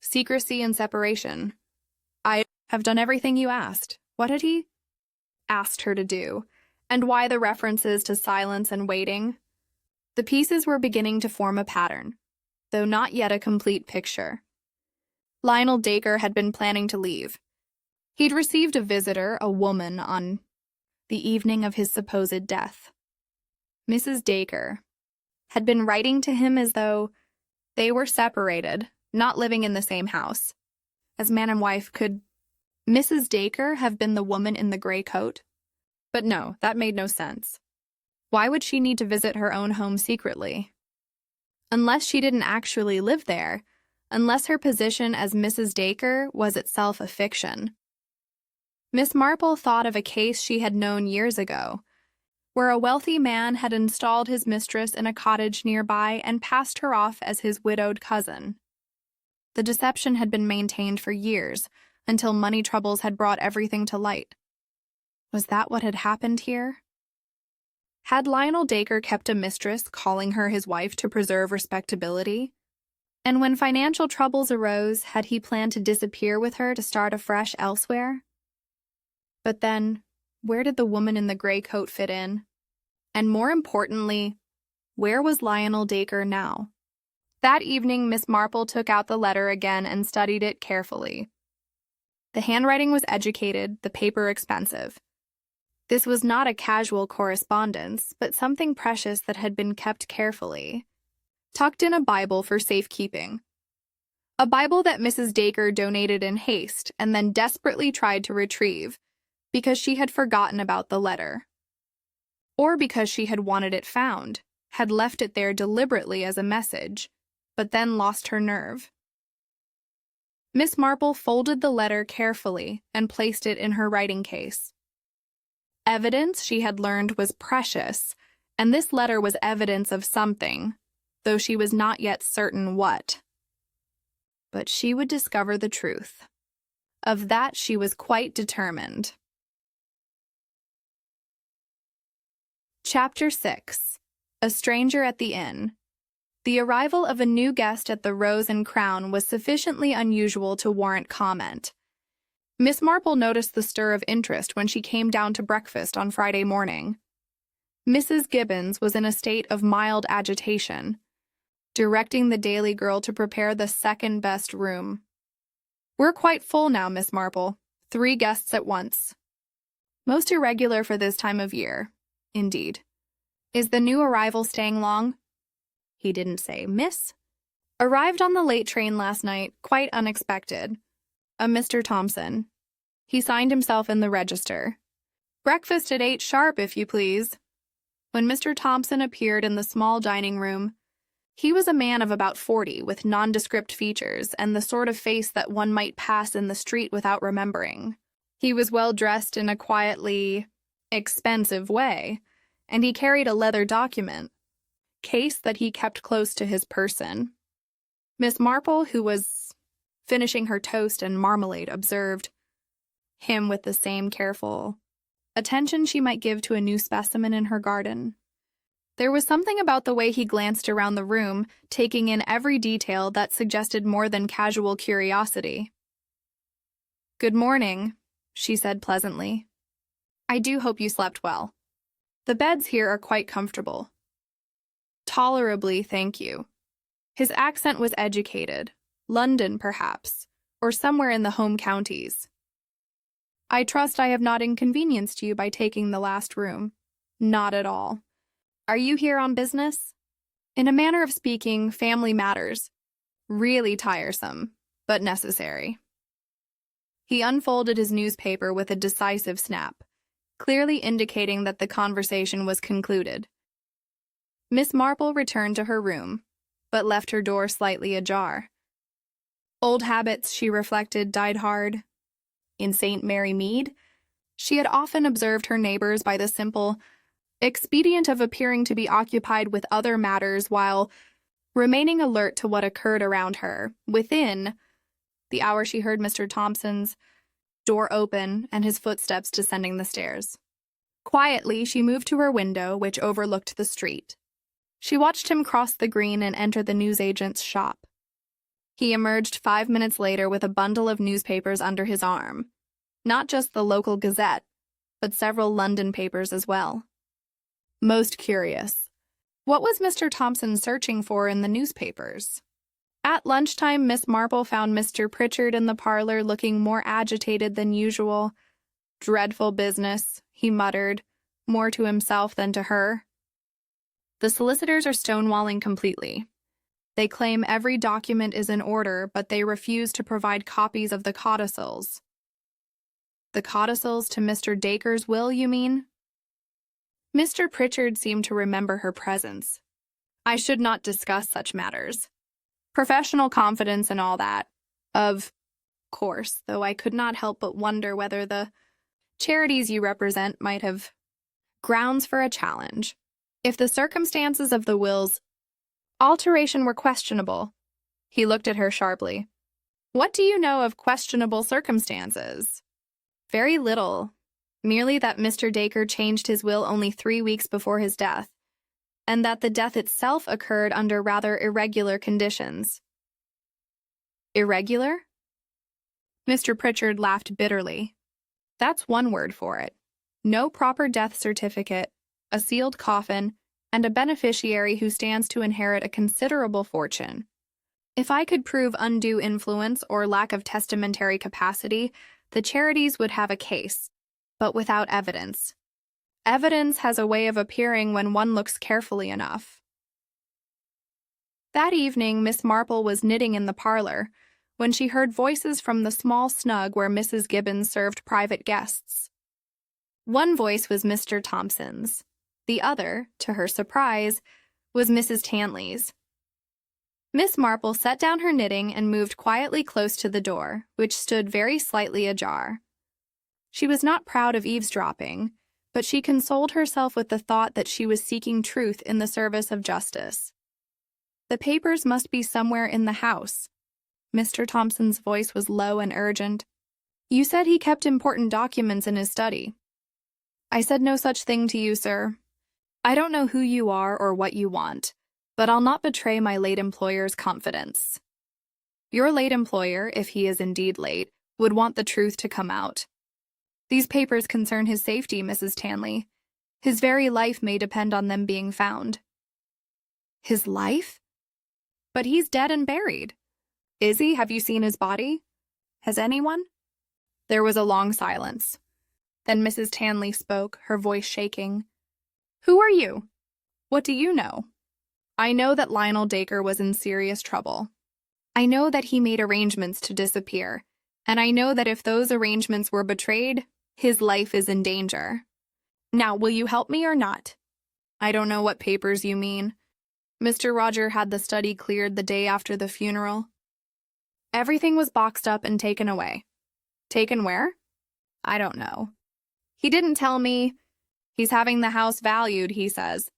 Secrecy and separation. I have done everything you asked. What had he asked her to do? And why the references to silence and waiting? The pieces were beginning to form a pattern, though not yet a complete picture. Lionel Dacre had been planning to leave. He'd received a visitor, a woman, on the evening of his supposed death. Mrs. Dacre had been writing to him as though they were separated, not living in the same house. As man and wife, could Mrs. Dacre have been the woman in the gray coat? But no, that made no sense. Why would she need to visit her own home secretly? Unless she didn't actually live there, unless her position as Mrs. Dacre was itself a fiction. Miss Marple thought of a case she had known years ago, where a wealthy man had installed his mistress in a cottage nearby and passed her off as his widowed cousin. The deception had been maintained for years, until money troubles had brought everything to light. Was that what had happened here? Had Lionel Dacre kept a mistress, calling her his wife to preserve respectability? And when financial troubles arose, had he planned to disappear with her to start afresh elsewhere? But then, where did the woman in the gray coat fit in? And more importantly, where was Lionel Dacre now? That evening, Miss Marple took out the letter again and studied it carefully. The handwriting was educated, the paper expensive. This was not a casual correspondence, but something precious that had been kept carefully, tucked in a Bible for safekeeping. A Bible that Mrs. Dacre donated in haste and then desperately tried to retrieve, because she had forgotten about the letter. Or because she had wanted it found, had left it there deliberately as a message, but then lost her nerve. Miss Marple folded the letter carefully and placed it in her writing case. Evidence, she had learned, was precious, and this letter was evidence of something, though she was not yet certain what. But she would discover the truth. Of that she was quite determined. Chapter 6. A Stranger at the Inn. The arrival of a new guest at the Rose and Crown was sufficiently unusual to warrant comment. Miss Marple noticed the stir of interest when she came down to breakfast on Friday morning. Mrs. Gibbons was in a state of mild agitation, directing the Daily Girl to prepare the second-best room. "We're quite full now, Miss Marple. 3 guests at once. Most irregular for this time of year, indeed. Is the new arrival staying long?" He didn't say, "Miss." "Arrived on the late train last night, quite unexpected. A Mr. Thompson. He signed himself in the register. Breakfast at 8 sharp, if you please." When Mr. Thompson appeared in the small dining room, he was a man of about 40 with nondescript features and the sort of face that one might pass in the street without remembering. He was well dressed in a quietly expensive way, and he carried a leather document case that he kept close to his person. Miss Marple, who was finishing her toast and marmalade, observed him with the same careful attention she might give to a new specimen in her garden. There was something about the way he glanced around the room, taking in every detail, that suggested more than casual curiosity. "Good morning," she said pleasantly. "I do hope you slept well. The beds here are quite comfortable." "Tolerably, thank you." His accent was educated. London, perhaps, or somewhere in the home counties. "I trust I have not inconvenienced you by taking the last room." "Not at all. Are you here on business?" "In a manner of speaking, family matters. Really tiresome, but necessary." He unfolded his newspaper with a decisive snap, clearly indicating that the conversation was concluded. Miss Marple returned to her room, but left her door slightly ajar. Old habits, she reflected, died hard. In St. Mary Mead, she had often observed her neighbors by the simple expedient of appearing to be occupied with other matters while remaining alert to what occurred around her. Within the hour she heard Mr. Thompson's door open and his footsteps descending the stairs. Quietly, she moved to her window, which overlooked the street. She watched him cross the green and enter the newsagent's shop. He emerged 5 minutes later with a bundle of newspapers under his arm. Not just the local Gazette, but several London papers as well. Most curious. What was Mr. Thompson searching for in the newspapers? At lunchtime, Miss Marple found Mr. Pritchard in the parlor looking more agitated than usual. Dreadful business, he muttered, more to himself than to her. The solicitors are stonewalling completely. They claim every document is in order, but they refuse to provide copies of the codicils. The codicils to Mr. Dacre's will, you mean? Mr. Pritchard seemed to remember her presence. I should not discuss such matters. Professional confidence and all that. Of course, though I could not help but wonder whether the charities you represent might have grounds for a challenge. If the circumstances of the will's alteration were questionable. He looked at her sharply. What do you know of questionable circumstances? Very little. Merely that Mr. Dacre changed his will only 3 weeks before his death, and that the death itself occurred under rather irregular conditions. Irregular? Mr. Pritchard laughed bitterly. That's one word for it. No proper death certificate, a sealed coffin, and a beneficiary who stands to inherit a considerable fortune. If I could prove undue influence or lack of testamentary capacity, the charities would have a case, but without evidence. Evidence has a way of appearing when one looks carefully enough. That evening, Miss Marple was knitting in the parlor when she heard voices from the small snug where Mrs. Gibbons served private guests. One voice was Mr. Thompson's. The other, to her surprise, was Mrs. Tanley's. Miss Marple set down her knitting and moved quietly close to the door, which stood very slightly ajar. She was not proud of eavesdropping, but she consoled herself with the thought that she was seeking truth in the service of justice. The papers must be somewhere in the house. Mr. Thompson's voice was low and urgent. You said he kept important documents in his study. I said no such thing to you, sir. I don't know who you are or what you want, but I'll not betray my late employer's confidence. Your late employer, if he is indeed late, would want the truth to come out. These papers concern his safety, Mrs. Tanley. His very life may depend on them being found. His life? But he's dead and buried. Is he? Have you seen his body? Has anyone? There was a long silence. Then Mrs. Tanley spoke, her voice shaking. Who are you? What do you know? I know that Lionel Dacre was in serious trouble. I know that he made arrangements to disappear, and I know that if those arrangements were betrayed, his life is in danger. Now, will you help me or not? I don't know what papers you mean. Mr. Roger had the study cleared the day after the funeral. Everything was boxed up and taken away. Taken where? I don't know. He didn't tell me. He's having the house valued, he says,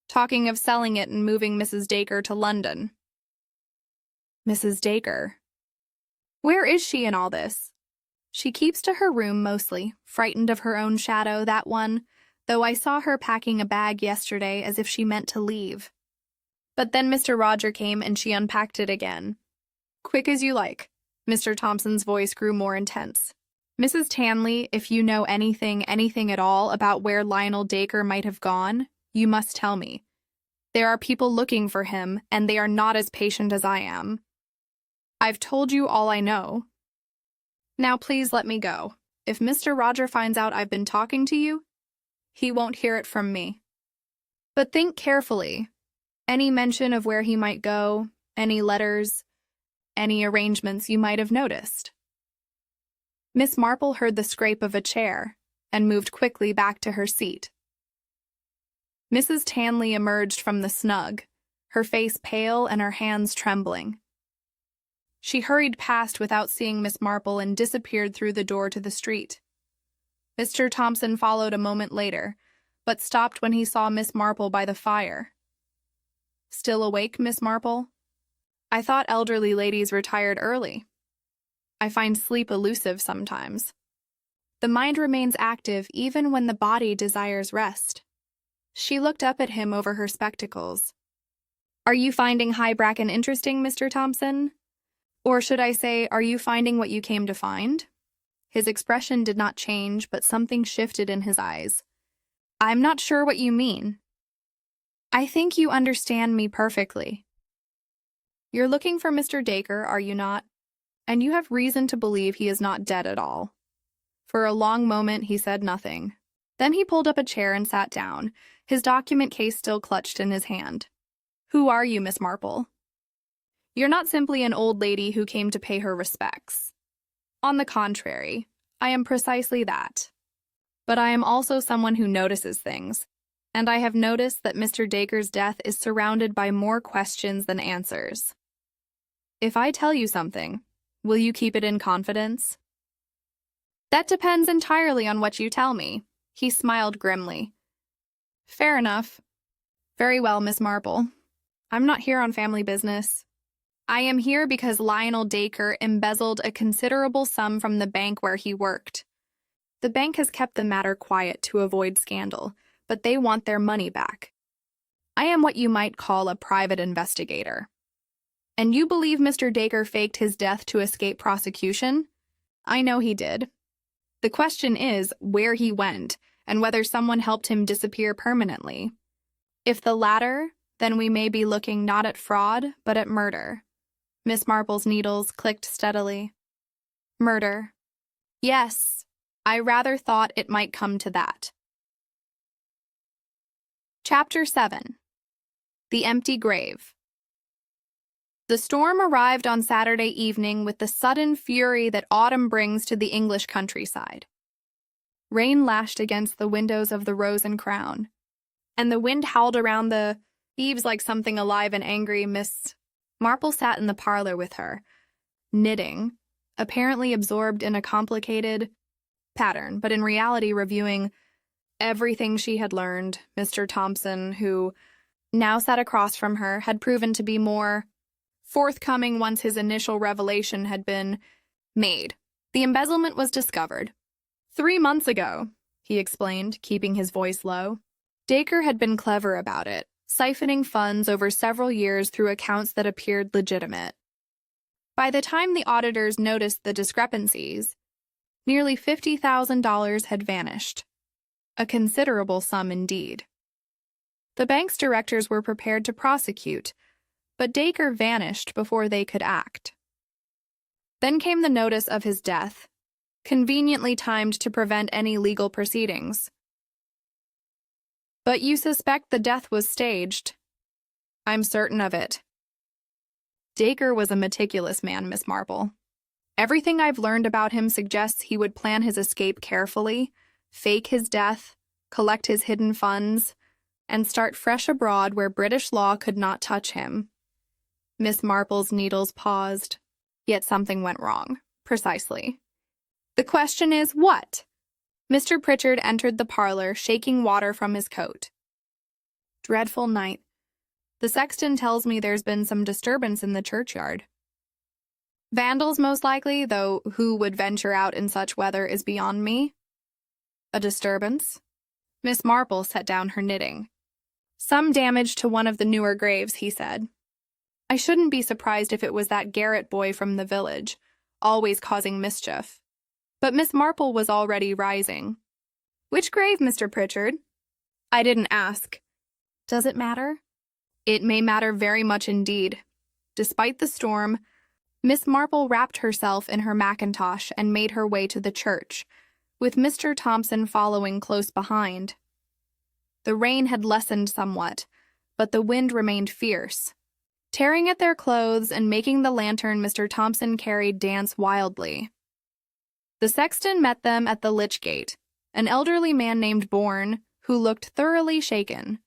talking of selling it and moving Mrs. Dacre to London. Mrs. Dacre? Where is she in all this? She keeps to her room mostly, frightened of her own shadow, that one, though I saw her packing a bag yesterday as if she meant to leave. But then Mr. Roger came and she unpacked it again. Quick as you like. Mr. Thompson's voice grew more intense. Mrs. Tanley, if you know anything at all about where Lionel Dacre might have gone, you must tell me. There are people looking for him, and they are not as patient as I am. I've told you all I know. Now please let me go. If Mr. Roger finds out I've been talking to you, he won't hear it from me. But think carefully. Any mention of where he might go, any letters, any arrangements you might have noticed. Miss Marple heard the scrape of a chair and moved quickly back to her seat. Mrs. Tanley emerged from the snug, her face pale and her hands trembling. She hurried past without seeing Miss Marple and disappeared through the door to the street. Mr. Thompson followed a moment later, but stopped when he saw Miss Marple by the fire. Still awake, Miss Marple? I thought elderly ladies retired early. I find sleep elusive sometimes. The mind remains active even when the body desires rest. She looked up at him over her spectacles. Are you finding High Bracken interesting, Mr. Thompson? Or should I say, are you finding what you came to find? His expression did not change, but something shifted in his eyes. I'm not sure what you mean. I think you understand me perfectly. You're looking for Mr. Dacre, are you not? And you have reason to believe he is not dead at all. For a long moment he said nothing. Then he pulled up a chair and sat down, his document case still clutched in his hand. Who are you, Miss Marple? You're not simply an old lady who came to pay her respects. On the contrary, I am precisely that. But I am also someone who notices things, and I have noticed that Mr. Dacre's death is surrounded by more questions than answers. If I tell you something, will you keep it in confidence? That depends entirely on what you tell me. He smiled grimly. Fair enough. Very well, Miss Marple. I'm not here on family business. I am here because Lionel Dacre embezzled a considerable sum from the bank where he worked. The bank has kept the matter quiet to avoid scandal, but they want their money back. I am what you might call a private investigator. And you believe Mr. Dacre faked his death to escape prosecution? I know he did. The question is where he went and whether someone helped him disappear permanently. If the latter, then we may be looking not at fraud, but at murder. Miss Marple's needles clicked steadily. Murder. Yes, I rather thought it might come to that. Chapter 7. The Empty Grave. The storm arrived on Saturday evening with the sudden fury that autumn brings to the English countryside. Rain lashed against the windows of the Rose and Crown, and the wind howled around the eaves like something alive and angry. Miss Marple sat in the parlor with her, knitting, apparently absorbed in a complicated pattern, but in reality reviewing everything she had learned. Mr. Thompson, who now sat across from her, had proven to be more forthcoming once his initial revelation had been made. The embezzlement was discovered 3 months ago, he explained, keeping his voice low. Dacre had been clever about it, siphoning funds over several years through accounts that appeared legitimate. By the time the auditors noticed the discrepancies, nearly $50,000 had vanished. A considerable sum indeed. The bank's directors were prepared to prosecute, but Dacre vanished before they could act. Then came the notice of his death, conveniently timed to prevent any legal proceedings. But you suspect the death was staged. I'm certain of it. Dacre was a meticulous man, Miss Marple. Everything I've learned about him suggests he would plan his escape carefully, fake his death, collect his hidden funds, and start fresh abroad where British law could not touch him. Miss Marple's needles paused, yet something went wrong. Precisely. The question is, what? Mr. Pritchard entered the parlor, shaking water from his coat. Dreadful night. The sexton tells me there's been some disturbance in the churchyard. Vandals, most likely, though who would venture out in such weather is beyond me. A disturbance? Miss Marple set down her knitting. Some damage to one of the newer graves, he said. I shouldn't be surprised if it was that Garrett boy from the village, always causing mischief. But Miss Marple was already rising. Which grave, Mr. Pritchard? I didn't ask. Does it matter? It may matter very much indeed. Despite the storm, Miss Marple wrapped herself in her mackintosh and made her way to the church, with Mr. Thompson following close behind. The rain had lessened somewhat, but the wind remained fierce, tearing at their clothes and making the lantern Mr. Thompson carried dance wildly. The sexton met them at the lych gate, an elderly man named Bourne, who looked thoroughly shaken.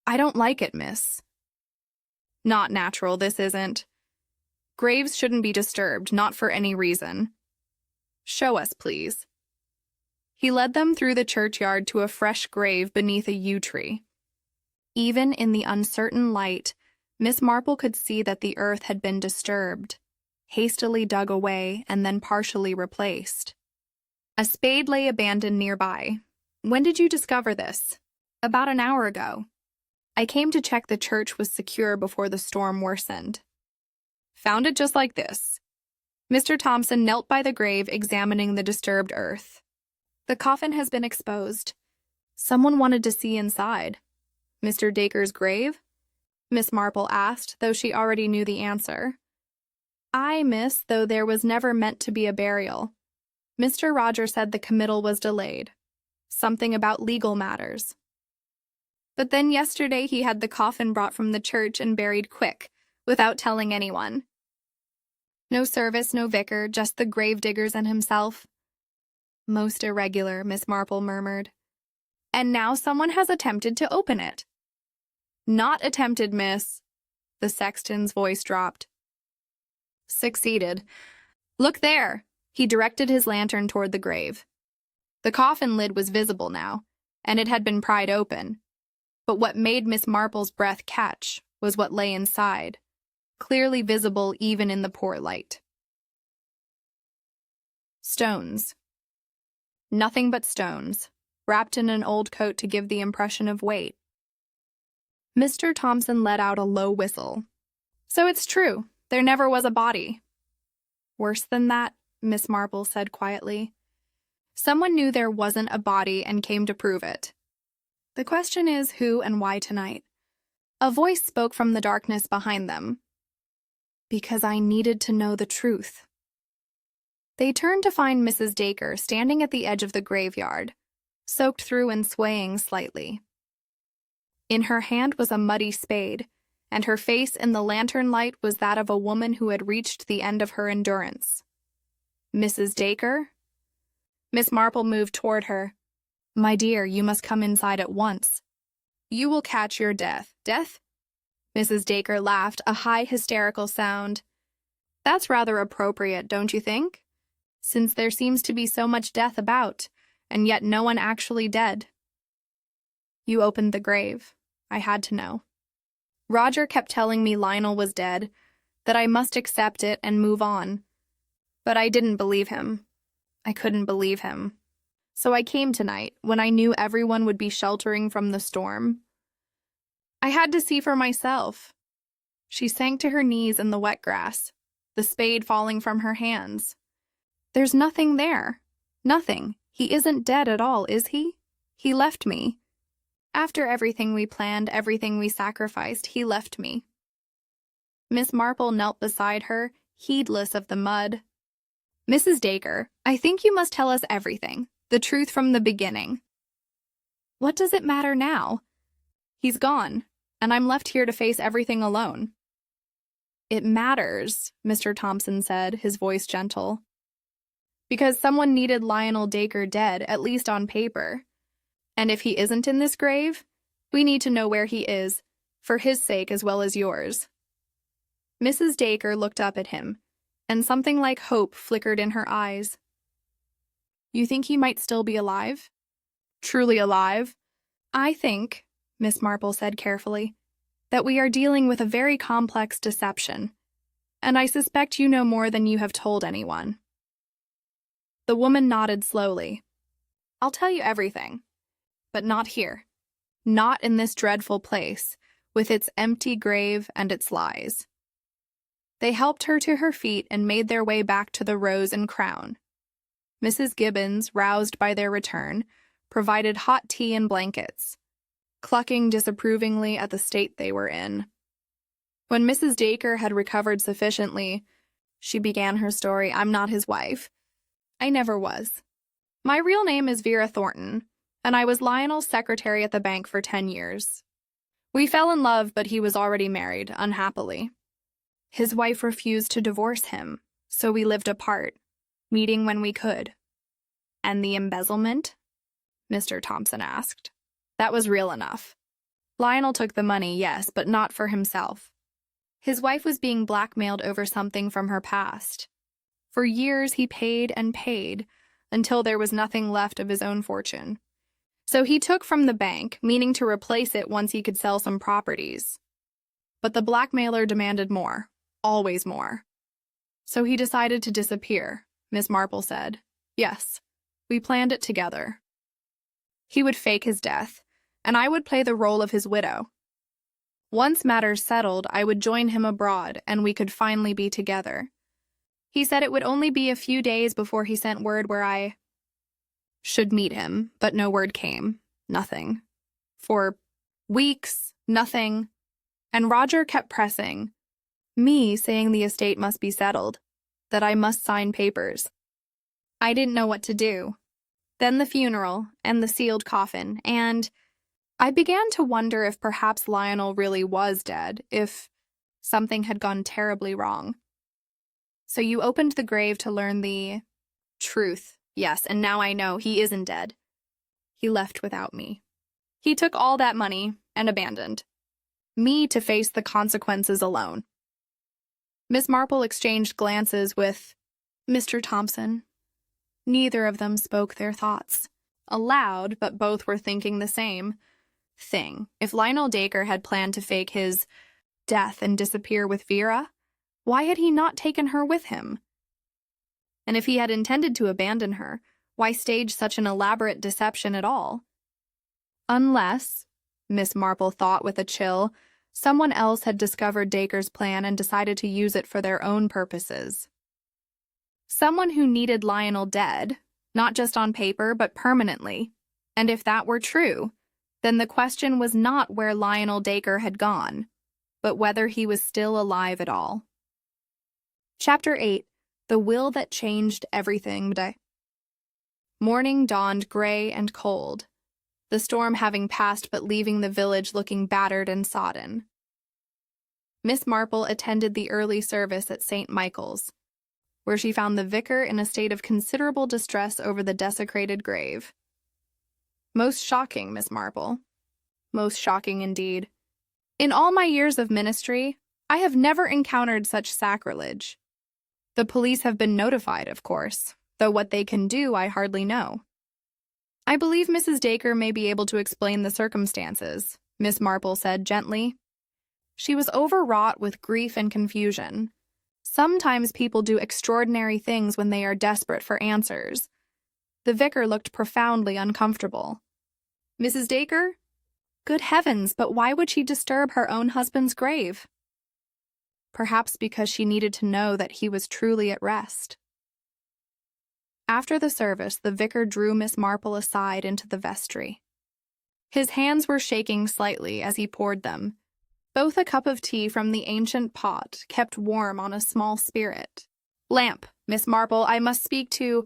I don't like it, miss. Not natural, this isn't. Graves shouldn't be disturbed, not for any reason. Show us, please. He led them through the churchyard to a fresh grave beneath a yew tree. Even in the uncertain light, Miss Marple could see that the earth had been disturbed, hastily dug away, and then partially replaced. A spade lay abandoned nearby. When did you discover this? About an hour ago. I came to check the church was secure before the storm worsened. Found it just like this. Mr. Thompson knelt by the grave, examining the disturbed earth. The coffin has been exposed. Someone wanted to see inside. Mr. Dacre's grave? Miss Marple asked, though she already knew the answer. Aye, miss, though there was never meant to be a burial. Mr. Roger said the committal was delayed. Something about legal matters. But then yesterday he had the coffin brought from the church and buried quick, without telling anyone. No service, no vicar, just the gravediggers and himself. Most irregular, Miss Marple murmured. And now someone has attempted to open it. Not attempted, miss. The sexton's voice dropped. Succeeded. Look there. He directed his lantern toward the grave. The coffin lid was visible now, and it had been pried open. But what made Miss Marple's breath catch was what lay inside, clearly visible even in the poor light. Stones. Nothing but stones, wrapped in an old coat to give the impression of weight. Mr. Thompson let out a low whistle. So it's true, there never was a body. Worse than that, Miss Marple said quietly. Someone knew there wasn't a body and came to prove it. The question is who and why tonight. A voice spoke from the darkness behind them. Because I needed to know the truth. They turned to find Mrs. Dacre standing at the edge of the graveyard, soaked through and swaying slightly. In her hand was a muddy spade, and her face in the lantern light was that of a woman who had reached the end of her endurance. Mrs. Dacre? Miss Marple moved toward her. My dear, you must come inside at once. You will catch your death. Death? Mrs. Dacre laughed, a high, hysterical sound. That's rather appropriate, don't you think? Since there seems to be so much death about, and yet no one actually dead. You opened the grave. I had to know. Roger kept telling me Lionel was dead, that I must accept it and move on. But I didn't believe him. I couldn't believe him. So I came tonight, when I knew everyone would be sheltering from the storm. I had to see for myself. She sank to her knees in the wet grass, the spade falling from her hands. There's nothing there. Nothing. He isn't dead at all, is he? He left me. After everything we planned, everything we sacrificed, he left me. Miss Marple knelt beside her, heedless of the mud. Mrs. Dacre, I think you must tell us everything, the truth from the beginning. What does it matter now? He's gone, and I'm left here to face everything alone. It matters, Mr. Thompson said, his voice gentle. Because someone needed Lionel Dacre dead, at least on paper. And if he isn't in this grave, we need to know where he is, for his sake as well as yours. Mrs. Dacre looked up at him, and something like hope flickered in her eyes. You think he might still be alive? Truly alive? I think, Miss Marple said carefully, that we are dealing with a very complex deception, and I suspect you know more than you have told anyone. The woman nodded slowly. I'll tell you everything, but not here. Not in this dreadful place, with its empty grave and its lies. They helped her to her feet and made their way back to the Rose and Crown. Mrs. Gibbons, roused by their return, provided hot tea and blankets, clucking disapprovingly at the state they were in. When Mrs. Dacre had recovered sufficiently, she began her story. I'm not his wife. I never was. My real name is Vera Thornton, and I was Lionel's secretary at the bank for 10 years. We fell in love, but he was already married, unhappily. His wife refused to divorce him, so we lived apart, meeting when we could. And the embezzlement? Mr. Thompson asked. That was real enough. Lionel took the money, yes, but not for himself. His wife was being blackmailed over something from her past. For years he paid and paid, until there was nothing left of his own fortune. So he took from the bank, meaning to replace it once he could sell some properties. But the blackmailer demanded more, always more. So he decided to disappear, Miss Marple said. Yes, we planned it together. He would fake his death, and I would play the role of his widow. Once matters settled, I would join him abroad, and we could finally be together. He said it would only be a few days before he sent word where I should meet him, but no word came. Nothing. For weeks, nothing. And Roger kept pressing, me saying the estate must be settled, that I must sign papers. I didn't know what to do. Then the funeral and the sealed coffin, and I began to wonder if perhaps Lionel really was dead, if something had gone terribly wrong. So you opened the grave to learn the truth, yes, and now I know he isn't dead. He left without me. He took all that money and abandoned me to face the consequences alone. Miss Marple exchanged glances with Mr. Thompson. Neither of them spoke their thoughts aloud, but both were thinking the same thing. If Lionel Dacre had planned to fake his death and disappear with Vera, why had he not taken her with him? And if he had intended to abandon her, why stage such an elaborate deception at all? Unless, Miss Marple thought with a chill, someone else had discovered Dacre's plan and decided to use it for their own purposes. Someone who needed Lionel dead, not just on paper, but permanently. And if that were true, then the question was not where Lionel Dacre had gone, but whether he was still alive at all. Chapter 8. The Will That Changed Everything. Morning dawned gray and cold, the storm having passed but leaving the village looking battered and sodden. Miss Marple attended the early service at St. Michael's, where she found the vicar in a state of considerable distress over the desecrated grave. Most shocking, Miss Marple. Most shocking indeed. In all my years of ministry, I have never encountered such sacrilege. The police have been notified, of course, though what they can do I hardly know. I believe Mrs. Dacre may be able to explain the circumstances, Miss Marple said gently. She was overwrought with grief and confusion. Sometimes people do extraordinary things when they are desperate for answers. The vicar looked profoundly uncomfortable. Mrs. Dacre? Good heavens, but why would she disturb her own husband's grave? Perhaps because she needed to know that he was truly at rest. After the service, the vicar drew Miss Marple aside into the vestry. His hands were shaking slightly as he poured them, both a cup of tea from the ancient pot, kept warm on a small spirit. Lamp, Miss Marple, I must speak to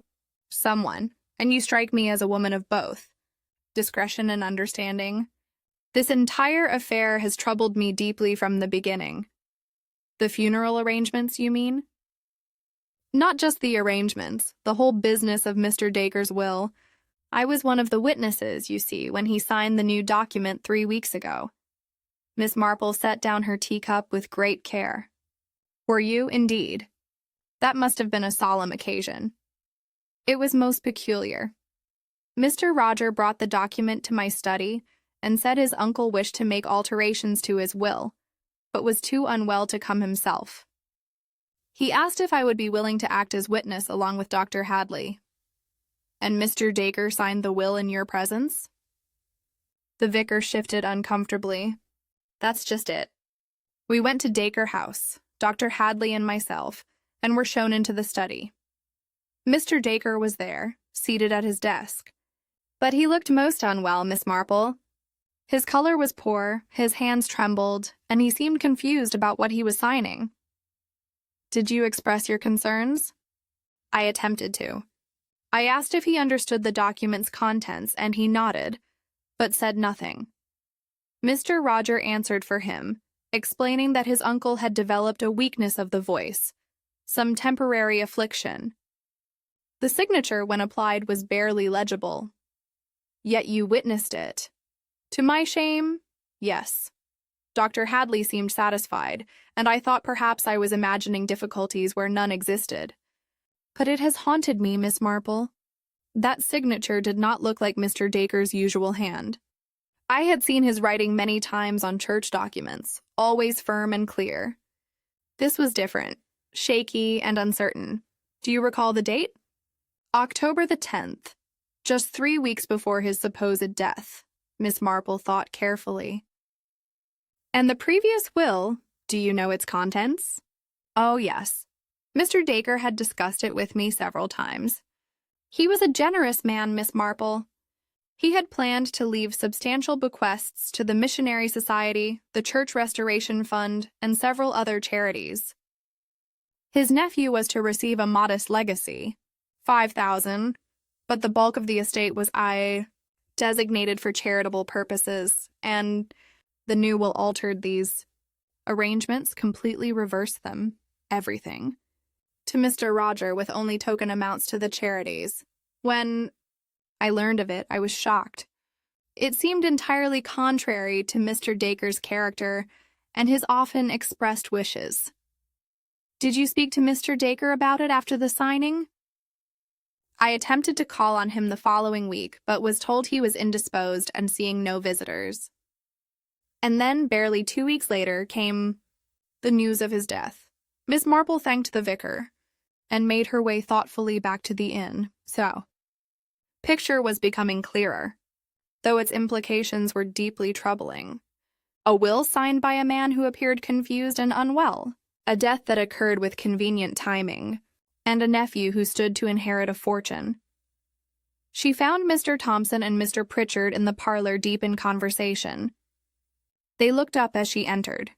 someone, and you strike me as a woman of both discretion and understanding. This entire affair has troubled me deeply from the beginning. The funeral arrangements, you mean? Not just the arrangements, the whole business of Mr. Dacre's will. I was one of the witnesses, you see, when he signed the new document 3 weeks ago. Miss Marple set down her teacup with great care. Were you, indeed? That must have been a solemn occasion. It was most peculiar. Mr. Roger brought the document to my study and said his uncle wished to make alterations to his will, but was too unwell to come himself. He asked if I would be willing to act as witness along with Dr. Hadley. And Mr. Dacre signed the will in your presence? The vicar shifted uncomfortably. That's just it. We went to Dacre House, Dr. Hadley and myself, and were shown into the study. Mr. Dacre was there, seated at his desk. But he looked most unwell, Miss Marple. His color was poor, his hands trembled, and he seemed confused about what he was signing. Did you express your concerns? I attempted to. I asked if he understood the document's contents, and he nodded, but said nothing. Mr. Roger answered for him, explaining that his uncle had developed a weakness of the voice, some temporary affliction. The signature, when applied, was barely legible. Yet you witnessed it. To my shame, yes. Dr. Hadley seemed satisfied, and I thought perhaps I was imagining difficulties where none existed. But it has haunted me, Miss Marple. That signature did not look like Mr. Dacre's usual hand. I had seen his writing many times on church documents, always firm and clear. This was different, shaky and uncertain. Do you recall the date? October the 10th, just 3 weeks before his supposed death, Miss Marple thought carefully. And the previous will, do you know its contents? Oh, yes. Mr. Dacre had discussed it with me several times. He was a generous man, Miss Marple. He had planned to leave substantial bequests to the Missionary Society, the Church Restoration Fund, and several other charities. His nephew was to receive a modest legacy, $5,000, but the bulk of the estate was designated for charitable purposes, and the new will altered these arrangements, completely reversed them, everything, to Mr. Roger with only token amounts to the charities. When I learned of it, I was shocked. It seemed entirely contrary to Mr. Dacre's character and his often expressed wishes. Did you speak to Mr. Dacre about it after the signing? I attempted to call on him the following week, but was told he was indisposed and seeing no visitors. And then, barely 2 weeks later, came the news of his death. Miss Marple thanked the vicar and made her way thoughtfully back to the inn. Picture was becoming clearer, though its implications were deeply troubling. A will signed by a man who appeared confused and unwell, a death that occurred with convenient timing, and a nephew who stood to inherit a fortune. She found Mr. Thompson and Mr. Pritchard in the parlor deep in conversation. They looked up as she entered.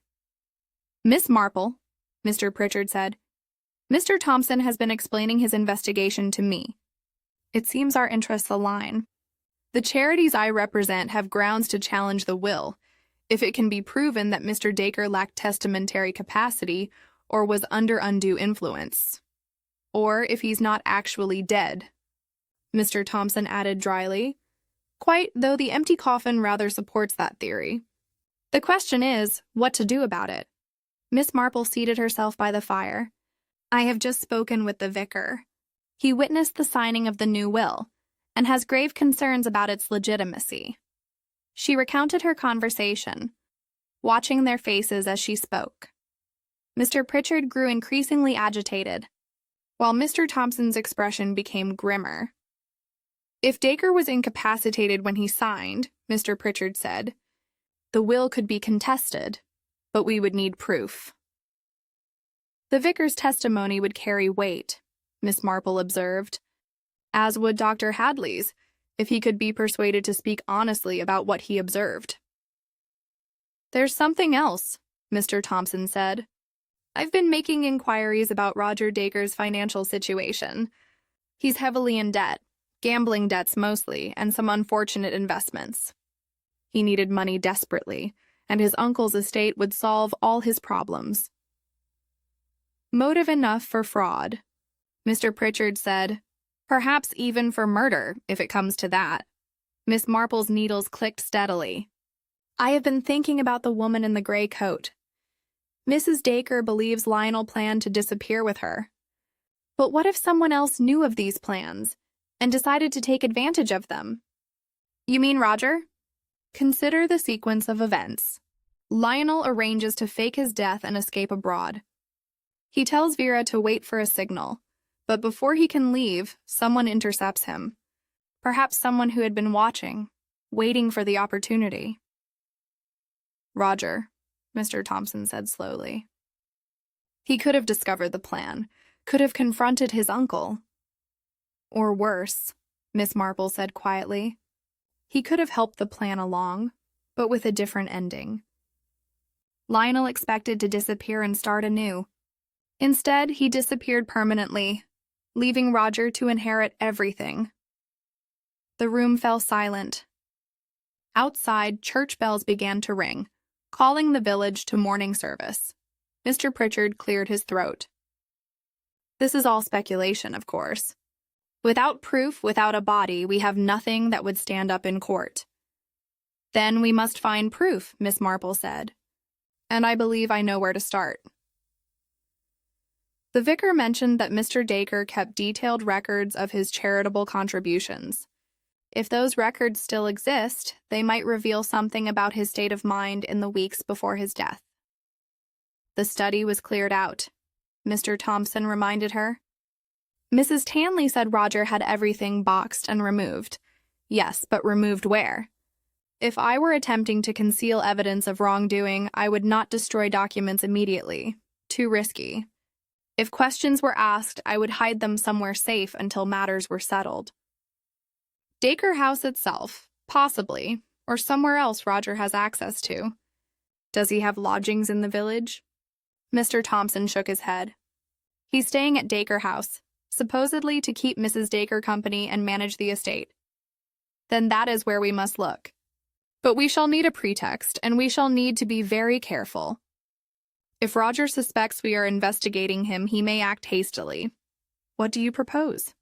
"Miss Marple," Mr. Pritchard said, "Mr. Thompson has been explaining his investigation to me. It seems our interests align. The charities I represent have grounds to challenge the will, if it can be proven that Mr. Dacre lacked testamentary capacity or was under undue influence. Or if he's not actually dead," Mr. Thompson added dryly, "quite, though the empty coffin rather supports that theory. The question is, what to do about it?" Miss Marple seated herself by the fire. "I have just spoken with the vicar. He witnessed the signing of the new will, and has grave concerns about its legitimacy." She recounted her conversation, watching their faces as she spoke. Mr. Pritchard grew increasingly agitated, while Mr. Thompson's expression became grimmer. "If Dacre was incapacitated when he signed," Mr. Pritchard said, "the will could be contested, but we would need proof." "The vicar's testimony would carry weight," Miss Marple observed, "as would Dr. Hadley's, if he could be persuaded to speak honestly about what he observed." "There's something else," Mr. Thompson said. "I've been making inquiries about Roger Dacre's financial situation. He's heavily in debt, gambling debts mostly, and some unfortunate investments. He needed money desperately, and his uncle's estate would solve all his problems." "Motive enough for fraud," Mr. Pritchard said. "Perhaps even for murder, if it comes to that." Miss Marple's needles clicked steadily. "I have been thinking about the woman in the gray coat. Mrs. Dacre believes Lionel planned to disappear with her. But what if someone else knew of these plans and decided to take advantage of them?" "You mean Roger?" "Consider the sequence of events. Lionel arranges to fake his death and escape abroad. He tells Vera to wait for a signal, but before he can leave, someone intercepts him. Perhaps someone who had been watching, waiting for the opportunity." "Roger," Mr. Thompson said slowly. "He could have discovered the plan, could have confronted his uncle. Or worse," Miss Marple said quietly, "he could have helped the plan along, but with a different ending. Lionel expected to disappear and start anew. Instead, he disappeared permanently, leaving Roger to inherit everything." The room fell silent. Outside, church bells began to ring, calling the village to morning service. Mr. Pritchard cleared his throat. "This is all speculation, of course. Without proof, without a body, we have nothing that would stand up in court." "Then we must find proof," Miss Marple said. "And I believe I know where to start." The vicar mentioned that Mr. Dacre kept detailed records of his charitable contributions. If those records still exist, they might reveal something about his state of mind in the weeks before his death. "The study was cleared out," Mr. Thompson reminded her. "Mrs. Tanley said Roger had everything boxed and removed." "Yes, but removed where?" If I were attempting to conceal evidence of wrongdoing, I would not destroy documents immediately. Too risky. If questions were asked, I would hide them somewhere safe until matters were settled. Dacre House itself, possibly, or somewhere else Roger has access to. Does he have lodgings in the village? Mr. Thompson shook his head. He's staying at Dacre House, supposedly to keep Mrs. Dacre company and manage the estate. Then that is where we must look. But we shall need a pretext, and we shall need to be very careful. If Roger suspects we are investigating him, he may act hastily. What do you propose?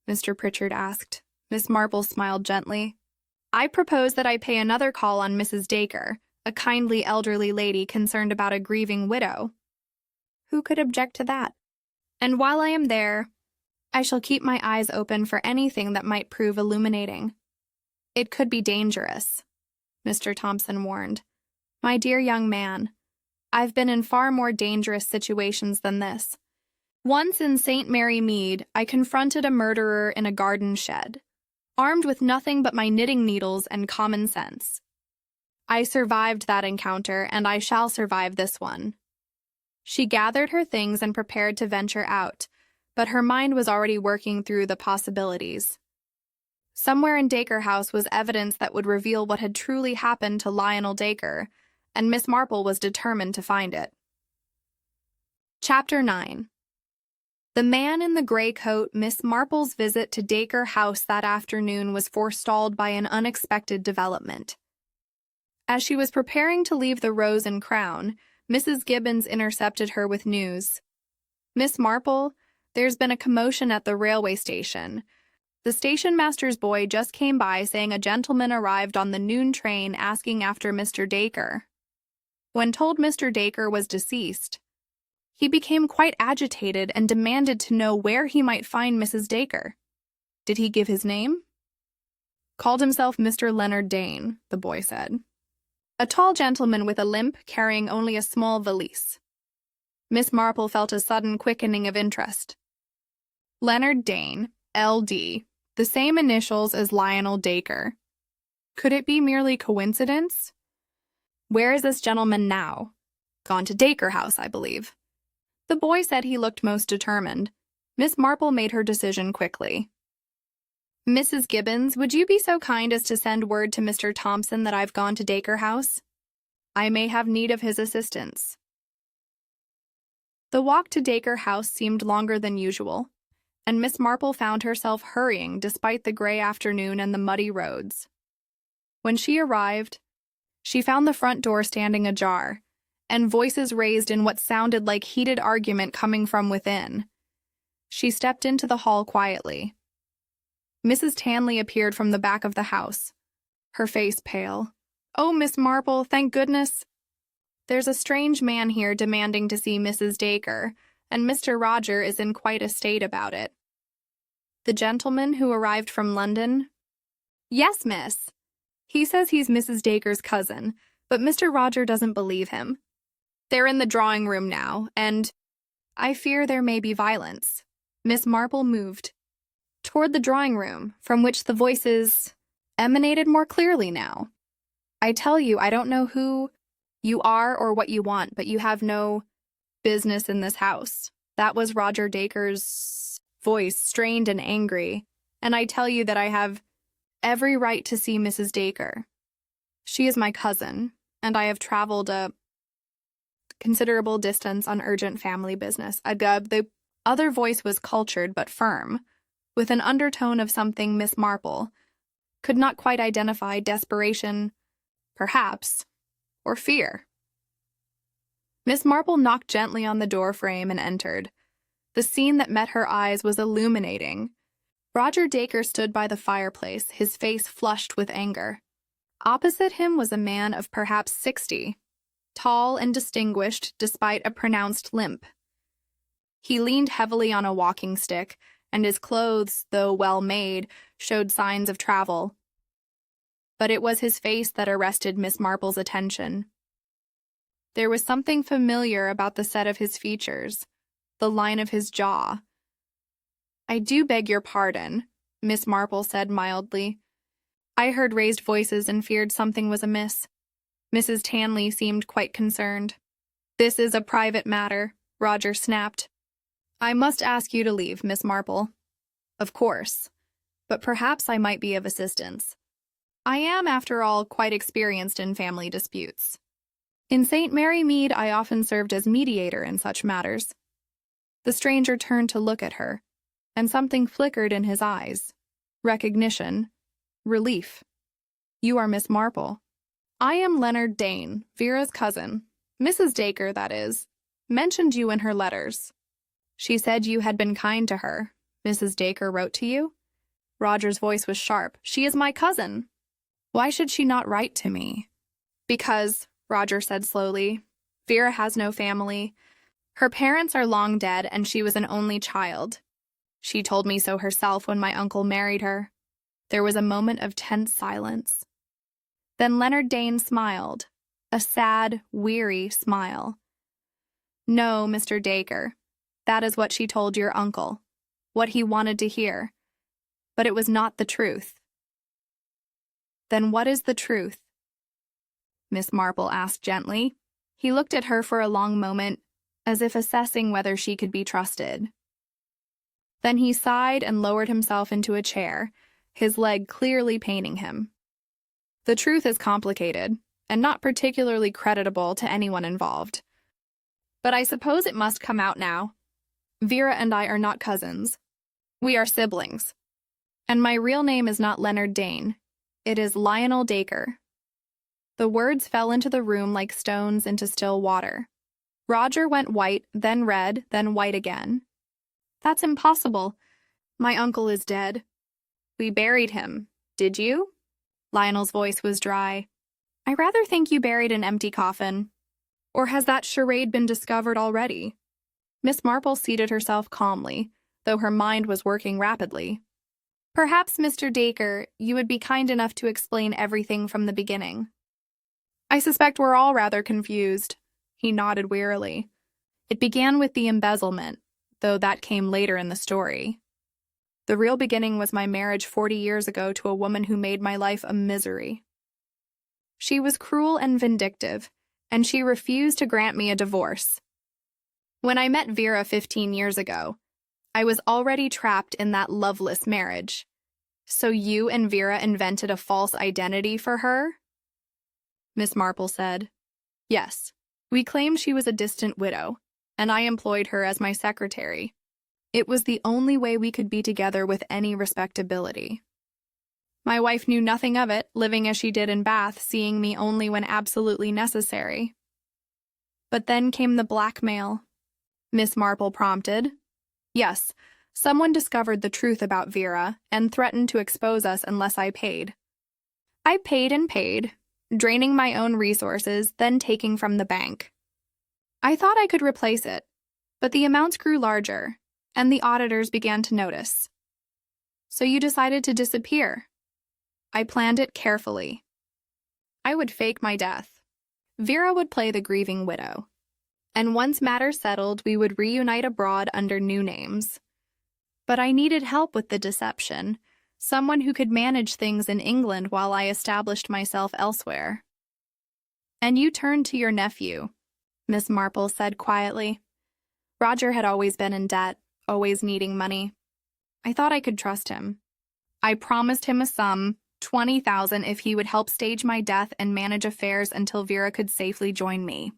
Mr. Pritchard asked. Miss Marple smiled gently. I propose that I pay another call on Mrs. Dacre, a kindly elderly lady concerned about a grieving widow. Who could object to that? And while I am there, I shall keep my eyes open for anything that might prove illuminating. It could be dangerous, Mr. Thompson warned. My dear young man, I've been in far more dangerous situations than this. Once in St. Mary Mead, I confronted a murderer in a garden shed, armed with nothing but my knitting needles and common sense. I survived that encounter, and I shall survive this one. She gathered her things and prepared to venture out, but her mind was already working through the possibilities. Somewhere in Dacre House was evidence that would reveal what had truly happened to Lionel Dacre, and Miss Marple was determined to find it. Chapter 9. The man in the gray coat. Miss Marple's visit to Dacre House that afternoon was forestalled by an unexpected development. As she was preparing to leave the Rose and Crown, Mrs. Gibbons intercepted her with news. Miss Marple, there's been a commotion at the railway station. The station master's boy just came by saying a gentleman arrived on the noon train asking after Mr. Dacre. When told Mr. Dacre was deceased, he became quite agitated and demanded to know where he might find Mrs. Dacre. Did he give his name? Called himself Mr. Leonard Dane, the boy said. A tall gentleman with a limp, carrying only a small valise. Miss Marple felt a sudden quickening of interest. Leonard Dane, L.D., the same initials as Lionel Dacre. Could it be merely coincidence? Where is this gentleman now? Gone to Dacre House, I believe. The boy said he looked most determined. Miss Marple made her decision quickly. Mrs. Gibbons, would you be so kind as to send word to Mr. Thompson that I've gone to Dacre House? I may have need of his assistance. The walk to Dacre House seemed longer than usual, and Miss Marple found herself hurrying despite the gray afternoon and the muddy roads. When she arrived, she found the front door standing ajar, and voices raised in what sounded like heated argument coming from within. She stepped into the hall quietly. Mrs. Tanley appeared from the back of the house, her face pale. Oh, Miss Marple, thank goodness. There's a strange man here demanding to see Mrs. Dacre, and Mr. Roger is in quite a state about it. The gentleman who arrived from London? Yes, miss. He says he's Mrs. Dacre's cousin, but Mr. Roger doesn't believe him. They're in the drawing room now, and I fear there may be violence. Miss Marple moved toward the drawing room, from which the voices emanated more clearly now. I tell you, I don't know who you are or what you want, but you have no business in this house. That was Roger Dacre's voice, strained and angry, and I tell you that I have every right to see Mrs. Dacre. She is my cousin, and I have traveled a considerable distance on urgent family business. The other voice was cultured but firm, with an undertone of something Miss Marple could not quite identify, desperation, perhaps, or fear. Miss Marple knocked gently on the door frame and entered. The scene that met her eyes was illuminating. Roger Dacre stood by the fireplace, his face flushed with anger. Opposite him was a man of perhaps 60, tall and distinguished despite a pronounced limp. He leaned heavily on a walking stick, and his clothes, though well made, showed signs of travel. But it was his face that arrested Miss Marple's attention. There was something familiar about the set of his features, the line of his jaw. I do beg your pardon, Miss Marple said mildly. I heard raised voices and feared something was amiss. Mrs. Tanley seemed quite concerned. "This is a private matter," Roger snapped. "I must ask you to leave, Miss Marple." "Of course. But perhaps I might be of assistance. I am, after all, quite experienced in family disputes. In St. Mary Mead, I often served as mediator in such matters." The stranger turned to look at her, and something flickered in his eyes. Recognition. Relief. "You are Miss Marple." "I am Leonard Dane, Vera's cousin. Mrs. Dacre, that is, mentioned you in her letters. She said you had been kind to her. Mrs. Dacre wrote to you?" Roger's voice was sharp. "She is my cousin." "Why should she not write to me?" "Because," Roger said slowly, "Vera has no family. Her parents are long dead, and she was an only child. She told me so herself when my uncle married her." There was a moment of tense silence. Then Leonard Dane smiled, a sad, weary smile. "No, Mr. Dacre, that is what she told your uncle, what he wanted to hear. But it was not the truth." "Then what is the truth?" Miss Marple asked gently. He looked at her for a long moment, as if assessing whether she could be trusted. Then he sighed and lowered himself into a chair, his leg clearly paining him. "The truth is complicated, and not particularly creditable to anyone involved. But I suppose it must come out now. Vera and I are not cousins. We are siblings. And my real name is not Leonard Dane. It is Lionel Dacre." The words fell into the room like stones into still water. Roger went white, then red, then white again. "That's impossible. My uncle is dead." "We buried him. Did you?" Lionel's voice was dry. "I rather think you buried an empty coffin. Or has that charade been discovered already?" Miss Marple seated herself calmly, though her mind was working rapidly. "Perhaps, Mr. Dacre, you would be kind enough to explain everything from the beginning." "I suspect we're all rather confused." He nodded wearily. "It began with the embezzlement, though that came later in the story. The real beginning was my marriage 40 years ago to a woman who made my life a misery. She was cruel and vindictive, and she refused to grant me a divorce. When I met Vera 15 years ago, I was already trapped in that loveless marriage. So you and Vera invented a false identity for her?" Miss Marple said. "Yes. We claimed she was a distant widow, and I employed her as my secretary. It was the only way we could be together with any respectability. My wife knew nothing of it, living as she did in Bath, seeing me only when absolutely necessary. But then came the blackmail," Miss Marple prompted. "Yes, someone discovered the truth about Vera and threatened to expose us unless I paid. I paid and paid, draining my own resources, then taking from the bank. I thought I could replace it, but the amounts grew larger, and the auditors began to notice. So you decided to disappear. I planned it carefully. I would fake my death. Vera would play the grieving widow. And once matters settled, we would reunite abroad under new names. But I needed help with the deception, someone who could manage things in England while I established myself elsewhere." "And you turned to your nephew," Miss Marple said quietly. "Roger had always been in debt, always needing money. I thought I could trust him. I promised him a sum, 20,000, if he would help stage my death and manage affairs until Vera could safely join me."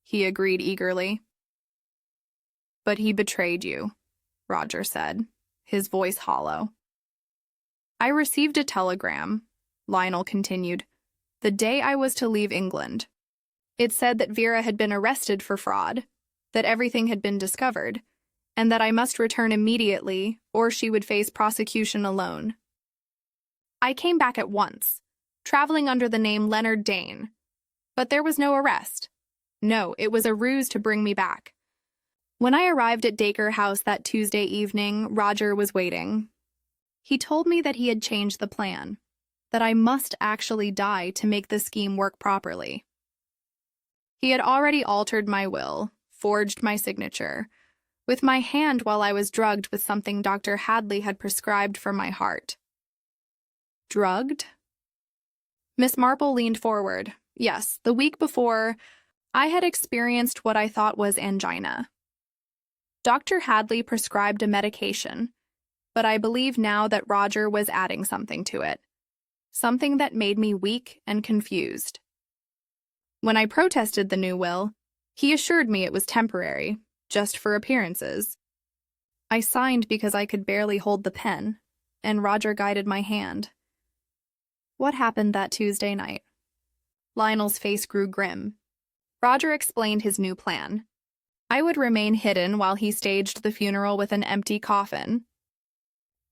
He agreed eagerly. "But he betrayed you," Roger said, his voice hollow. "I received a telegram," Lionel continued, "the day I was to leave England. It said that Vera had been arrested for fraud, that everything had been discovered, and that I must return immediately or she would face prosecution alone. I came back at once, traveling under the name Leonard Dane, but there was no arrest. No, it was a ruse to bring me back. When I arrived at Dacre House that Tuesday evening, Roger was waiting. He told me that he had changed the plan, that I must actually die to make the scheme work properly. He had already altered my will, forged my signature, with my hand while I was drugged with something Dr. Hadley had prescribed for my heart. Drugged? Miss Marple leaned forward. Yes, the week before, I had experienced what I thought was angina. Dr. Hadley prescribed a medication, but I believe now that Roger was adding something to it. Something that made me weak and confused. When I protested the new will, he assured me it was temporary, just for appearances. I signed because I could barely hold the pen, and Roger guided my hand. What happened that Tuesday night? Lionel's face grew grim. Roger explained his new plan. I would remain hidden while he staged the funeral with an empty coffin.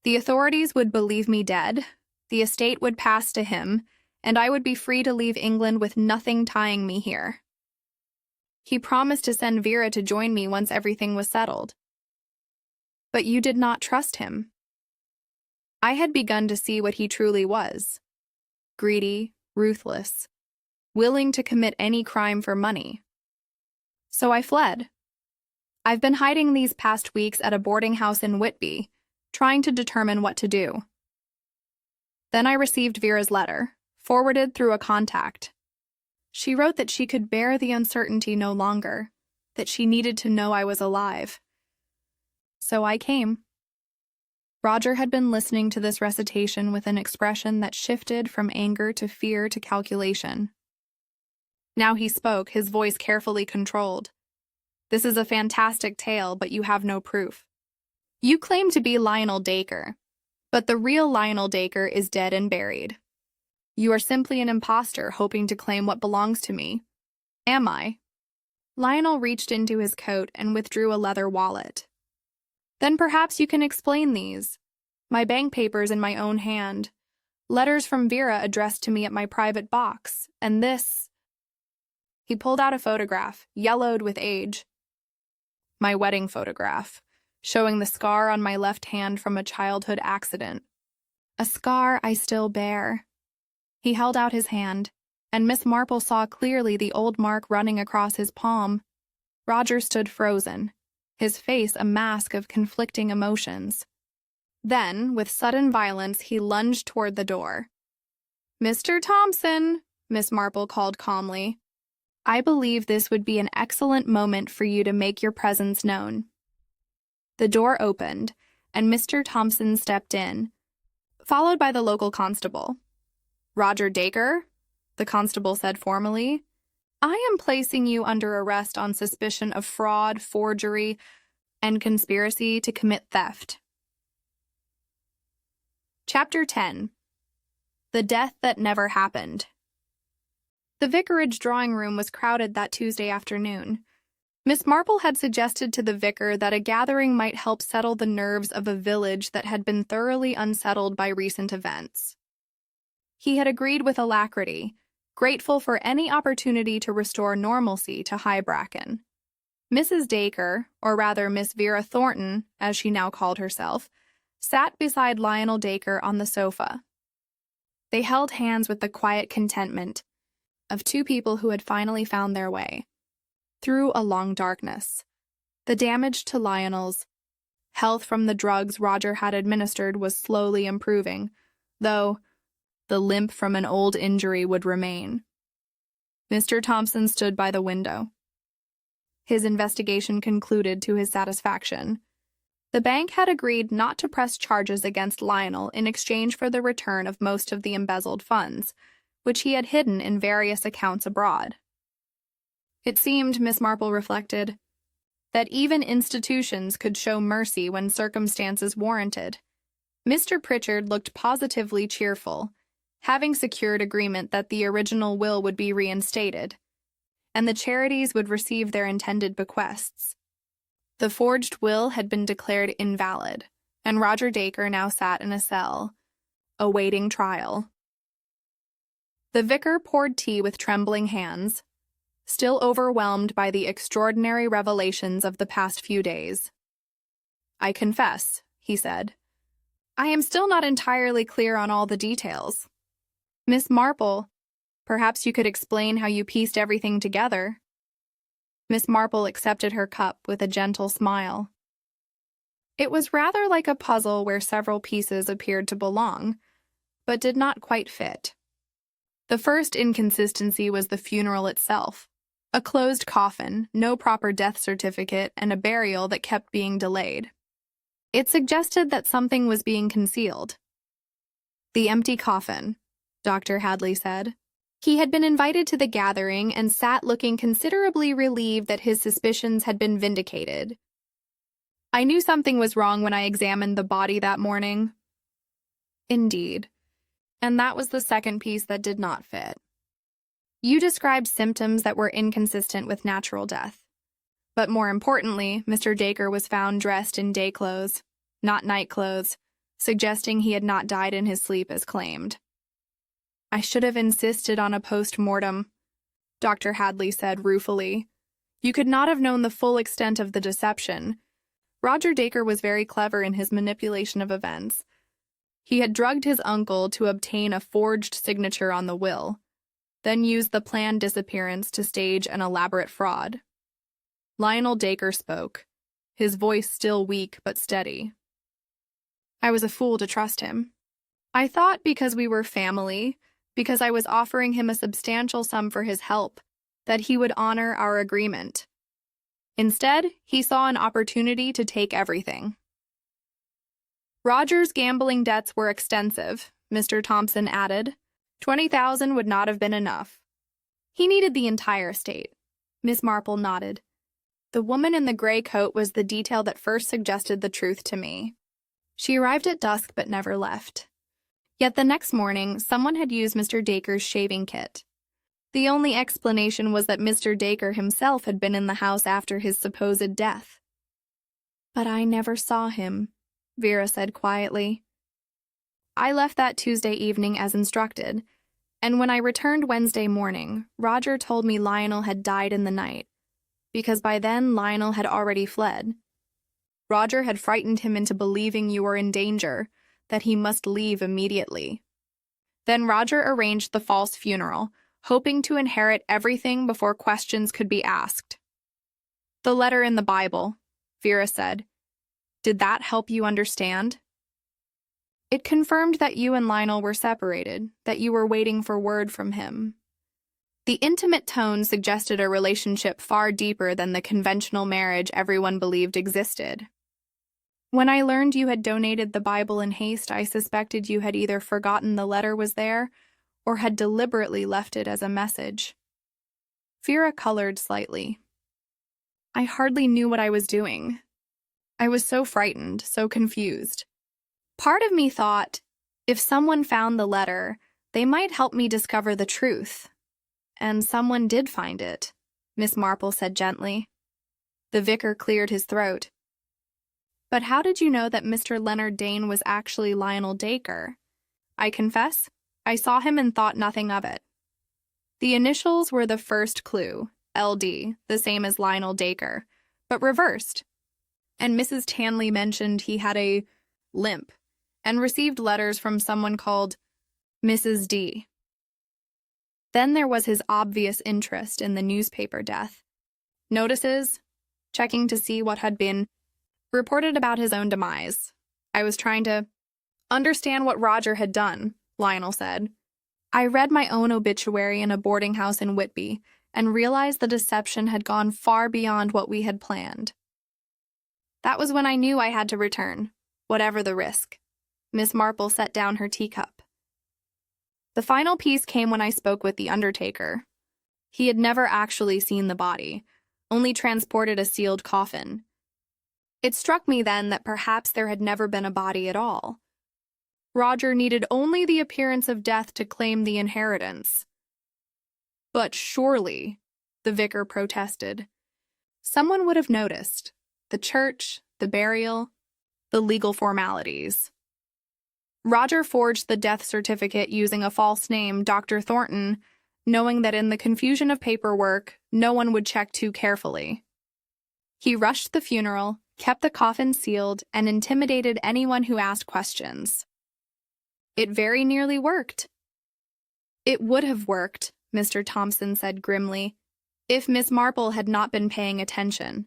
The authorities would believe me dead, the estate would pass to him, and I would be free to leave England with nothing tying me here. He promised to send Vera to join me once everything was settled. But you did not trust him. I had begun to see what he truly was. Greedy, ruthless, willing to commit any crime for money. So I fled. I've been hiding these past weeks at a boarding house in Whitby, trying to determine what to do. Then I received Vera's letter, forwarded through a contact. She wrote that she could bear the uncertainty no longer, that she needed to know I was alive. So I came. Roger had been listening to this recitation with an expression that shifted from anger to fear to calculation. Now he spoke, his voice carefully controlled. This is a fantastic tale, but you have no proof. You claim to be Lionel Dacre, but the real Lionel Dacre is dead and buried. You are simply an imposter hoping to claim what belongs to me. Am I? Lionel reached into his coat and withdrew a leather wallet. Then perhaps you can explain these. My bank papers in my own hand, letters from Vera addressed to me at my private box, and this. He pulled out a photograph, yellowed with age. My wedding photograph, showing the scar on my left hand from a childhood accident. A scar I still bear. He held out his hand, and Miss Marple saw clearly the old mark running across his palm. Roger stood frozen, his face a mask of conflicting emotions. Then, with sudden violence, he lunged toward the door. "Mr. Thompson," Miss Marple called calmly. "I believe this would be an excellent moment for you to make your presence known." The door opened, and Mr. Thompson stepped in, followed by the local constable. "Roger Dacre," the constable said formally, "I am placing you under arrest on suspicion of fraud, forgery, and conspiracy to commit theft." Chapter 10. The Death That Never Happened. The vicarage drawing room was crowded that Tuesday afternoon. Miss Marple had suggested to the vicar that a gathering might help settle the nerves of a village that had been thoroughly unsettled by recent events. He had agreed with alacrity, grateful for any opportunity to restore normalcy to High Bracken. Mrs. Dacre, or rather Miss Vera Thornton, as she now called herself, sat beside Lionel Dacre on the sofa. They held hands with the quiet contentment of two people who had finally found their way through a long darkness. The damage to Lionel's health from the drugs Roger had administered was slowly improving, though the limp from an old injury would remain. Mr. Thompson stood by the window. His investigation concluded to his satisfaction. The bank had agreed not to press charges against Lionel in exchange for the return of most of the embezzled funds, which he had hidden in various accounts abroad. It seemed, Miss Marple reflected, that even institutions could show mercy when circumstances warranted. Mr. Pritchard looked positively cheerful, having secured agreement that the original will would be reinstated, and the charities would receive their intended bequests. The forged will had been declared invalid, and Roger Dacre now sat in a cell, awaiting trial. The vicar poured tea with trembling hands, still overwhelmed by the extraordinary revelations of the past few days. "I confess," he said, "I am still not entirely clear on all the details. Miss Marple, perhaps you could explain how you pieced everything together." Miss Marple accepted her cup with a gentle smile. It was rather like a puzzle where several pieces appeared to belong. but did not quite fit. The first inconsistency was the funeral itself. A closed coffin, no proper death certificate, and a burial that kept being delayed. It suggested that something was being concealed. The empty coffin, Dr. Hadley said. He had been invited to the gathering and sat looking considerably relieved that his suspicions had been vindicated. I knew something was wrong when I examined the body that morning. Indeed. And that was the second piece that did not fit. You described symptoms that were inconsistent with natural death. But more importantly, Mr. Dacre was found dressed in day clothes, not night clothes, suggesting he had not died in his sleep as claimed. I should have insisted on a post-mortem, Dr. Hadley said ruefully. You could not have known the full extent of the deception. Roger Dacre was very clever in his manipulation of events. He had drugged his uncle to obtain a forged signature on the will, then used the planned disappearance to stage an elaborate fraud. Lionel Dacre spoke, his voice still weak but steady. I was a fool to trust him. I thought because we were family, because I was offering him a substantial sum for his help, that he would honor our agreement. Instead, he saw an opportunity to take everything. Roger's gambling debts were extensive, Mr. Thompson added. 20,000 would not have been enough. He needed the entire estate. Miss Marple nodded. The woman in the gray coat was the detail that first suggested the truth to me. She arrived at dusk but never left. Yet the next morning, someone had used Mr. Dacre's shaving kit. The only explanation was that Mr. Dacre himself had been in the house after his supposed death. But I never saw him, Vera said quietly. I left that Tuesday evening as instructed, and when I returned Wednesday morning, Roger told me Lionel had died in the night, because by then Lionel had already fled. Roger had frightened him into believing you were in danger, that he must leave immediately. Then Roger arranged the false funeral, hoping to inherit everything before questions could be asked. The letter in the Bible, Vera said. Did that help you understand? It confirmed that you and Lionel were separated, that you were waiting for word from him. The intimate tone suggested a relationship far deeper than the conventional marriage everyone believed existed. When I learned you had donated the Bible in haste, I suspected you had either forgotten the letter was there or had deliberately left it as a message. Vera colored slightly. I hardly knew what I was doing. I was so frightened, so confused. Part of me thought, if someone found the letter, they might help me discover the truth. And someone did find it, Miss Marple said gently. The vicar cleared his throat. But how did you know that Mr. Leonard Dane was actually Lionel Dacre? I confess, I saw him and thought nothing of it. The initials were the first clue, LD, the same as Lionel Dacre, but reversed. And Mrs. Tanley mentioned he had a limp and received letters from someone called Mrs. D. Then there was his obvious interest in the newspaper death. Notices, checking to see what had been reported about his own demise. I was trying to understand what Roger had done, Lionel said. I read my own obituary in a boarding house in Whitby and realized the deception had gone far beyond what we had planned. That was when I knew I had to return, whatever the risk. Miss Marple set down her teacup. The final piece came when I spoke with the undertaker. He had never actually seen the body, only transported a sealed coffin. It struck me then that perhaps there had never been a body at all. Roger needed only the appearance of death to claim the inheritance. But surely, the vicar protested, someone would have noticed. The church, the burial, the legal formalities. Roger forged the death certificate using a false name, Dr. Thornton, knowing that in the confusion of paperwork, no one would check too carefully. He rushed the funeral, kept the coffin sealed, and intimidated anyone who asked questions. It very nearly worked. It would have worked, Mr. Thompson said grimly, if Miss Marple had not been paying attention.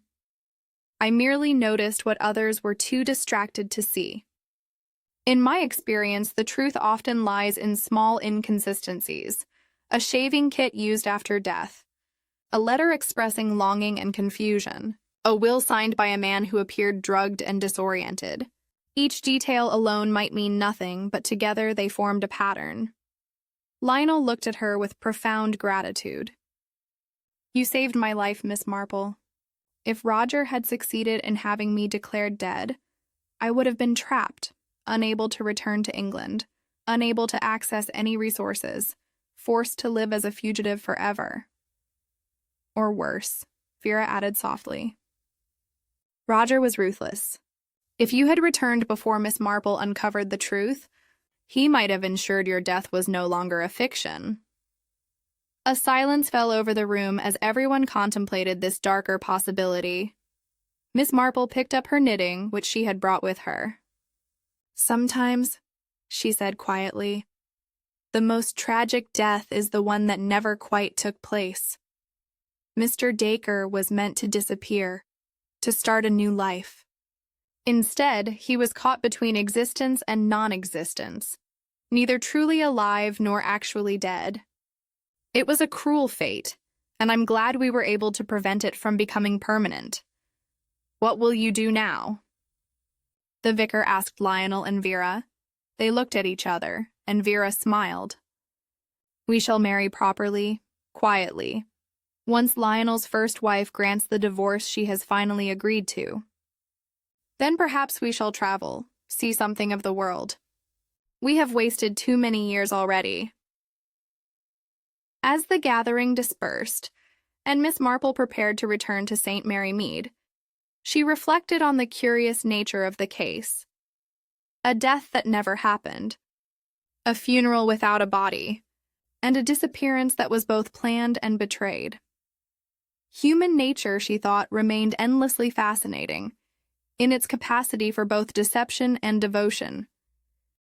I merely noticed what others were too distracted to see. In my experience, the truth often lies in small inconsistencies. A shaving kit used after death, a letter expressing longing and confusion, a will signed by a man who appeared drugged and disoriented. Each detail alone might mean nothing, but together they formed a pattern. Lionel looked at her with profound gratitude. "You saved my life, Miss Marple. If Roger had succeeded in having me declared dead, I would have been trapped, unable to return to England, unable to access any resources, forced to live as a fugitive forever." "Or worse," Vera added softly. "Roger was ruthless. If you had returned before Miss Marple uncovered the truth, he might have ensured your death was no longer a fiction." A silence fell over the room as everyone contemplated this darker possibility. Miss Marple picked up her knitting, which she had brought with her. "Sometimes," she said quietly, "the most tragic death is the one that never quite took place. Mr. Dacre was meant to disappear, to start a new life. Instead, he was caught between existence and non-existence, neither truly alive nor actually dead. It was a cruel fate, and I'm glad we were able to prevent it from becoming permanent. What will you do now?" The vicar asked Lionel and Vera. They looked at each other, and Vera smiled. "We shall marry properly, quietly, once Lionel's first wife grants the divorce she has finally agreed to. Then perhaps we shall travel, see something of the world. We have wasted too many years already." As the gathering dispersed, and Miss Marple prepared to return to St. Mary Mead, she reflected on the curious nature of the case. A death that never happened, a funeral without a body, and a disappearance that was both planned and betrayed. Human nature, she thought, remained endlessly fascinating, in its capacity for both deception and devotion.